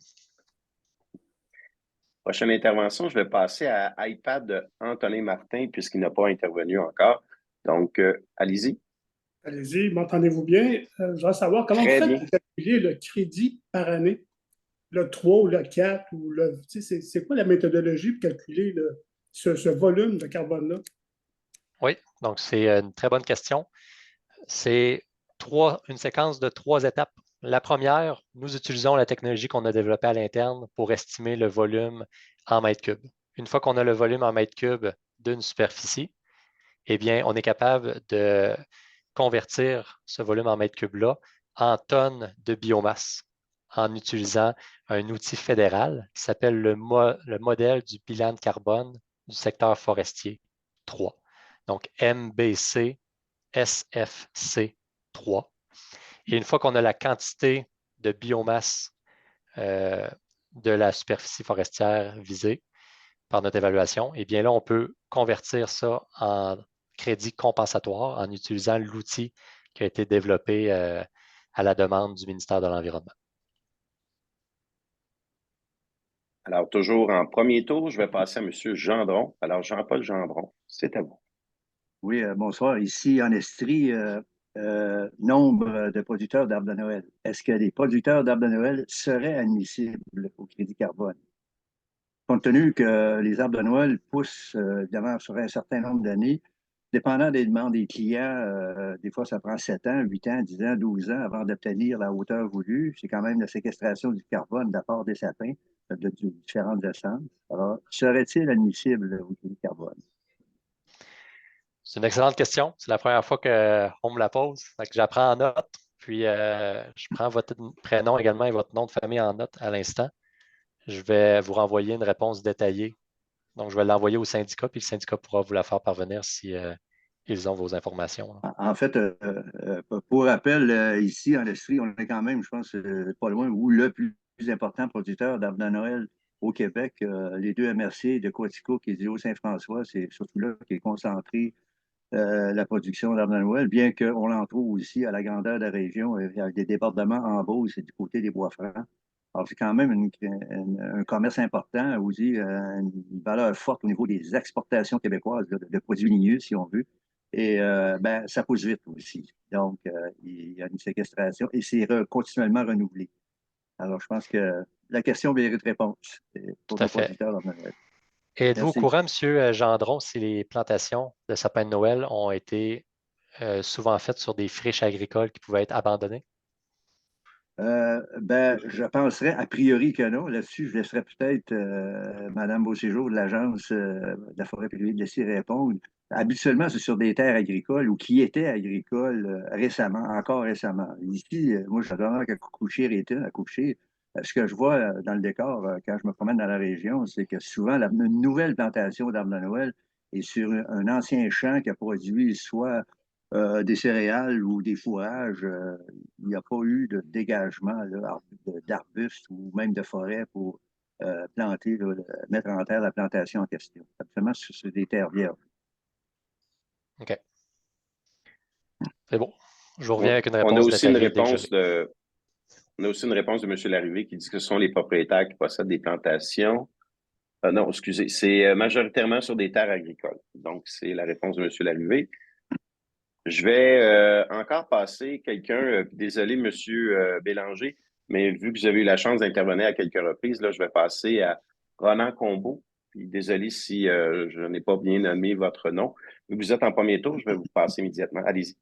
D: Prochaine intervention, je vais passer à iPad de Anthony Martin, puisqu'il n'a pas intervenu encore. Donc, allez-y.
I: Allez-y, m'entendez-vous bien? Je voudrais savoir comment
D: Très
I: vous faites
D: bien.
I: pour calculer le crédit par année, le 3 ou le 4, ou le. C'est quoi la méthodologie pour calculer ce volume de carbone-là?
C: Oui, donc c'est une très bonne question. C'est une séquence de 3 étapes. La première, nous utilisons la technologie qu'on a développée à l'interne pour estimer le volume en mètres cubes. Une fois qu'on a le volume en mètres cubes d'une superficie, eh bien, on est capable de convertir ce volume en mètres cubes-là en tonnes de biomasse en utilisant un outil fédéral qui s'appelle le modèle du bilan de carbone du secteur forestier 3. Donc, MBC SFC 3. Et une fois qu'on a la quantité de biomasse de la superficie forestière visée par notre évaluation, eh bien là, on peut convertir ça en crédit compensatoire en utilisant l'outil qui a été développé à la demande du ministère de l'Environnement.
D: Alors, toujours en premier tour, je vais passer à M. Gendron. Alors, Jean-Paul Gendron, c'est à vous.
J: Oui, bonsoir. Ici, en Estrie, nombre de producteurs d'arbres de Noël. Est-ce que les producteurs d'arbres de Noël seraient admissibles au crédit carbone? Compte tenu que les arbres de Noël poussent, évidemment, sur un certain nombre d'années, dépendant des demandes des clients, des fois, ça prend 7 ans, 8 ans, 10 ans, 12 ans avant d'obtenir la hauteur voulue. C'est quand même la séquestration du carbone de la part des sapins de différentes essences. Alors, serait-il admissible au crédit carbone?
C: C'est une excellente question. C'est la première fois qu'on me la pose. J'apprends en note, puis je prends votre prénom également et votre nom de famille en note à l'instant. Je vais vous renvoyer une réponse détaillée. Donc, je vais l'envoyer au syndicat, puis le syndicat pourra vous la faire parvenir si ils ont vos informations.
J: En fait, pour rappel, ici, en Estrie, on est quand même, je pense, pas loin, ou le plus important producteur d'arbres de Noël au Québec. Les deux MRC de Quatico qui est du Haut-Saint-François, c'est surtout là qu'est concentrée la production d'arbres de Noël, bien qu'on l'en trouve aussi à la grandeur de la région. Il y a des débordements en Beauce et du côté des Bois-Francs. Alors, c'est quand même un commerce important, aussi une valeur forte au niveau des exportations québécoises de produits ligneux, si on veut. Et ça pousse vite aussi. Donc, il y a une séquestration et c'est continuellement renouvelé. Alors, je pense que la question mérite réponse pour
C: Tout à
J: les
C: fait.
J: producteurs d'arbres de Noël.
C: Êtes-vous au
J: Merci.
C: courant, M. Gendron, si les plantations de sapins de Noël ont été souvent faites sur des friches agricoles qui pouvaient être abandonnées?
J: Je penserais a priori que non. Là-dessus, je laisserai peut-être Mme Beauséjour de l'Agence de la forêt privée de laisser répondre. Habituellement, c'est sur des terres agricoles ou qui étaient agricoles récemment, encore récemment. Ici, moi, je demande à coucher à coucher. Ce que je vois dans le décor quand je me promène dans la région, c'est que souvent, une nouvelle plantation d'arbres de Noël est sur un ancien champ qui a produit soit des céréales ou des fourrages. Il n'y a pas eu de dégagement d'arbustes ou même de forêt pour planter, mettre en terre la plantation en question. Absolument, c'est des terres vierges.
C: OK. C'est bon. Je vous reviens avec une
D: On a
C: réponse
D: aussi une
C: détaillée dès que je
D: réponse
C: l'ai.
D: on a aussi une réponse de M. Larrivée qui dit que ce sont les propriétaires qui possèdent des plantations. Non, excusez, c'est majoritairement sur des terres agricoles. Donc, c'est la réponse de M. Larrivée. Je vais encore passer quelqu'un, désolé, M. Bélanger, mais vu que vous avez eu la chance d'intervenir à quelques reprises, là, je vais passer à Ronan Combeau. Puis désolé si je n'ai pas bien nommé votre nom. Mais vous êtes en premier tour, je vais vous passer immédiatement. Allez-y.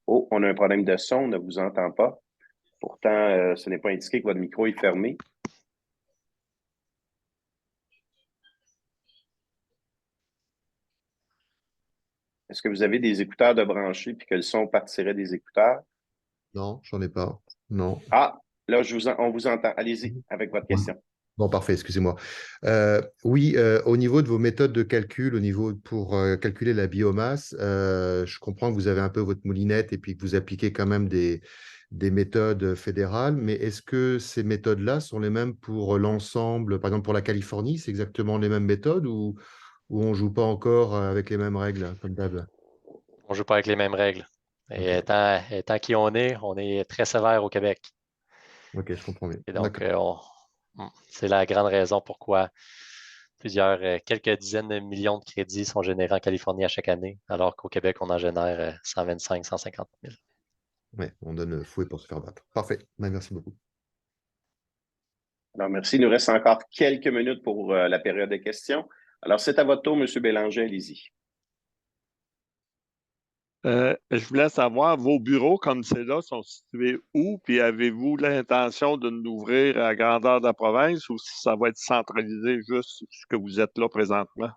D: Oh, on a un problème de son, on ne vous entend pas. Pourtant, ce n'est pas indiqué que votre micro est fermé. Est-ce que vous avez des écouteurs de brancher puis que le son partirait des écouteurs?
K: Non, j'en ai pas. Non.
D: Ah, là, on vous entend. Allez-y avec votre question.
K: Bon, parfait, excusez-moi. Oui, au niveau de vos méthodes de calcul, au niveau pour calculer la biomasse, je comprends que vous avez un peu votre moulinette et puis que vous appliquez quand même des méthodes fédérales, mais est-ce que ces méthodes-là sont les mêmes pour l'ensemble, par exemple pour la Californie, c'est exactement les mêmes méthodes ou on ne joue pas encore avec les mêmes règles comme d'hab?
C: On ne joue pas avec les mêmes règles. Et
K: Ok.
C: étant qui on est très sévère au Québec.
K: Ok, je comprends bien.
C: Et donc,
K: D'accord.
C: c'est la grande raison pourquoi quelques dizaines de millions de crédits sont générés en Californie à chaque année, alors qu'au Québec, on en génère 125, 150 000.
K: Ouais, on donne le fouet pour se faire battre. Parfait. Ben, merci beaucoup.
D: Alors, merci. Il nous reste encore quelques minutes pour la période de questions. Alors, c'est à votre tour, M. Bélanger, allez-y.
E: Je voulais savoir, vos bureaux comme ceux-là sont situés où? Puis avez-vous l'intention de nous ouvrir à la grandeur de la province ou si ça va être centralisé juste ce que vous êtes là présentement?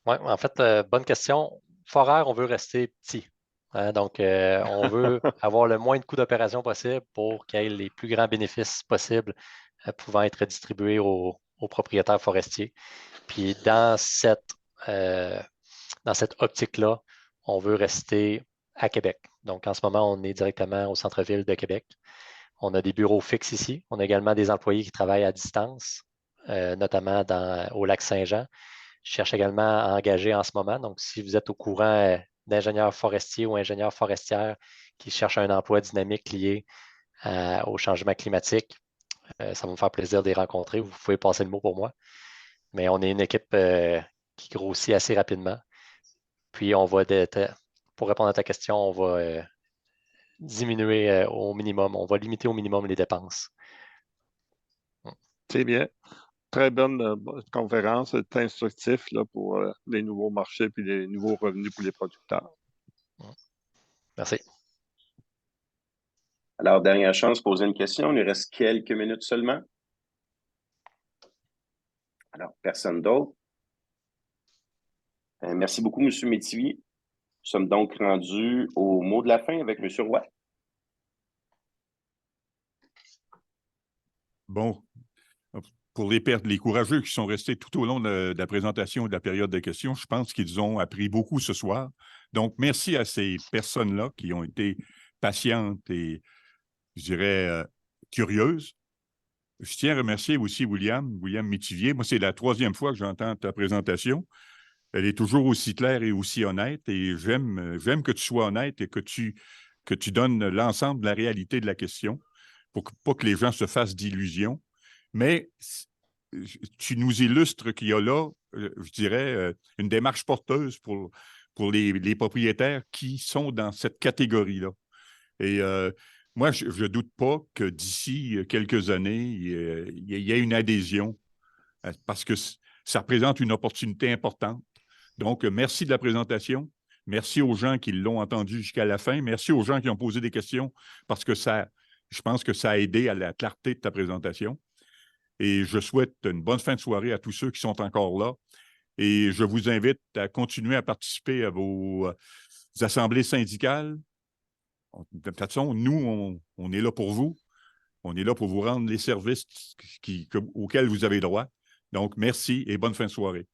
C: Oui, en fait, bonne question. Foraire, on veut rester petit. Hein, donc, on veut avoir le moins de coûts d'opération possible pour qu'il y ait les plus grands bénéfices possibles pouvant être distribués aux propriétaires forestiers. Puis dans cette optique-là, on veut rester à Québec. Donc, en ce moment, on est directement au centre-ville de Québec. On a des bureaux fixes ici. On a également des employés qui travaillent à distance, notamment au lac Saint-Jean. Je cherche également à engager en ce moment. Donc, si vous êtes au courant d'ingénieurs forestiers ou ingénieurs forestières qui cherchent un emploi dynamique lié au changement climatique, ça va me faire plaisir de les rencontrer. Vous pouvez passer le mot pour moi. Mais on est une équipe qui grossit assez rapidement. Puis, pour répondre à ta question, on va diminuer au minimum, on va limiter au minimum les dépenses.
E: C'est bien. Très bonne conférence, c'est instructif là, pour les nouveaux marchés et les nouveaux revenus pour les producteurs.
C: Merci.
D: Alors, dernière chance de poser une question. Il nous reste quelques minutes seulement. Alors, personne d'autre. Merci beaucoup, M. Métivier. Nous sommes donc rendus au mot de la fin avec M. Roy.
A: Bon, pour les courageux qui sont restés tout au long de la présentation et de la période de questions, je pense qu'ils ont appris beaucoup ce soir. Donc, merci à ces personnes-là qui ont été patientes et, je dirais, curieuses. Je tiens à remercier aussi William Métivier. Moi, c'est la 3e fois que j'entends ta présentation. Elle est toujours aussi claire et aussi honnête et j'aime que tu sois honnête et que tu donnes l'ensemble de la réalité de la question pour pas que les gens se fassent d'illusions. Mais tu nous illustres qu'il y a là, je dirais, une démarche porteuse pour les propriétaires qui sont dans cette catégorie-là. Et moi, je ne doute pas que d'ici quelques années, il y ait une adhésion parce que ça représente une opportunité importante. Donc, merci de la présentation. Merci aux gens qui l'ont entendu jusqu'à la fin. Merci aux gens qui ont posé des questions parce que je pense que ça a aidé à la clarté de ta présentation. Et je souhaite une bonne fin de soirée à tous ceux qui sont encore là. Et je vous invite à continuer à participer à vos assemblées syndicales. De toute façon, nous, on est là pour vous. On est là pour vous rendre les services auxquels vous avez droit. Donc, merci et bonne fin de soirée.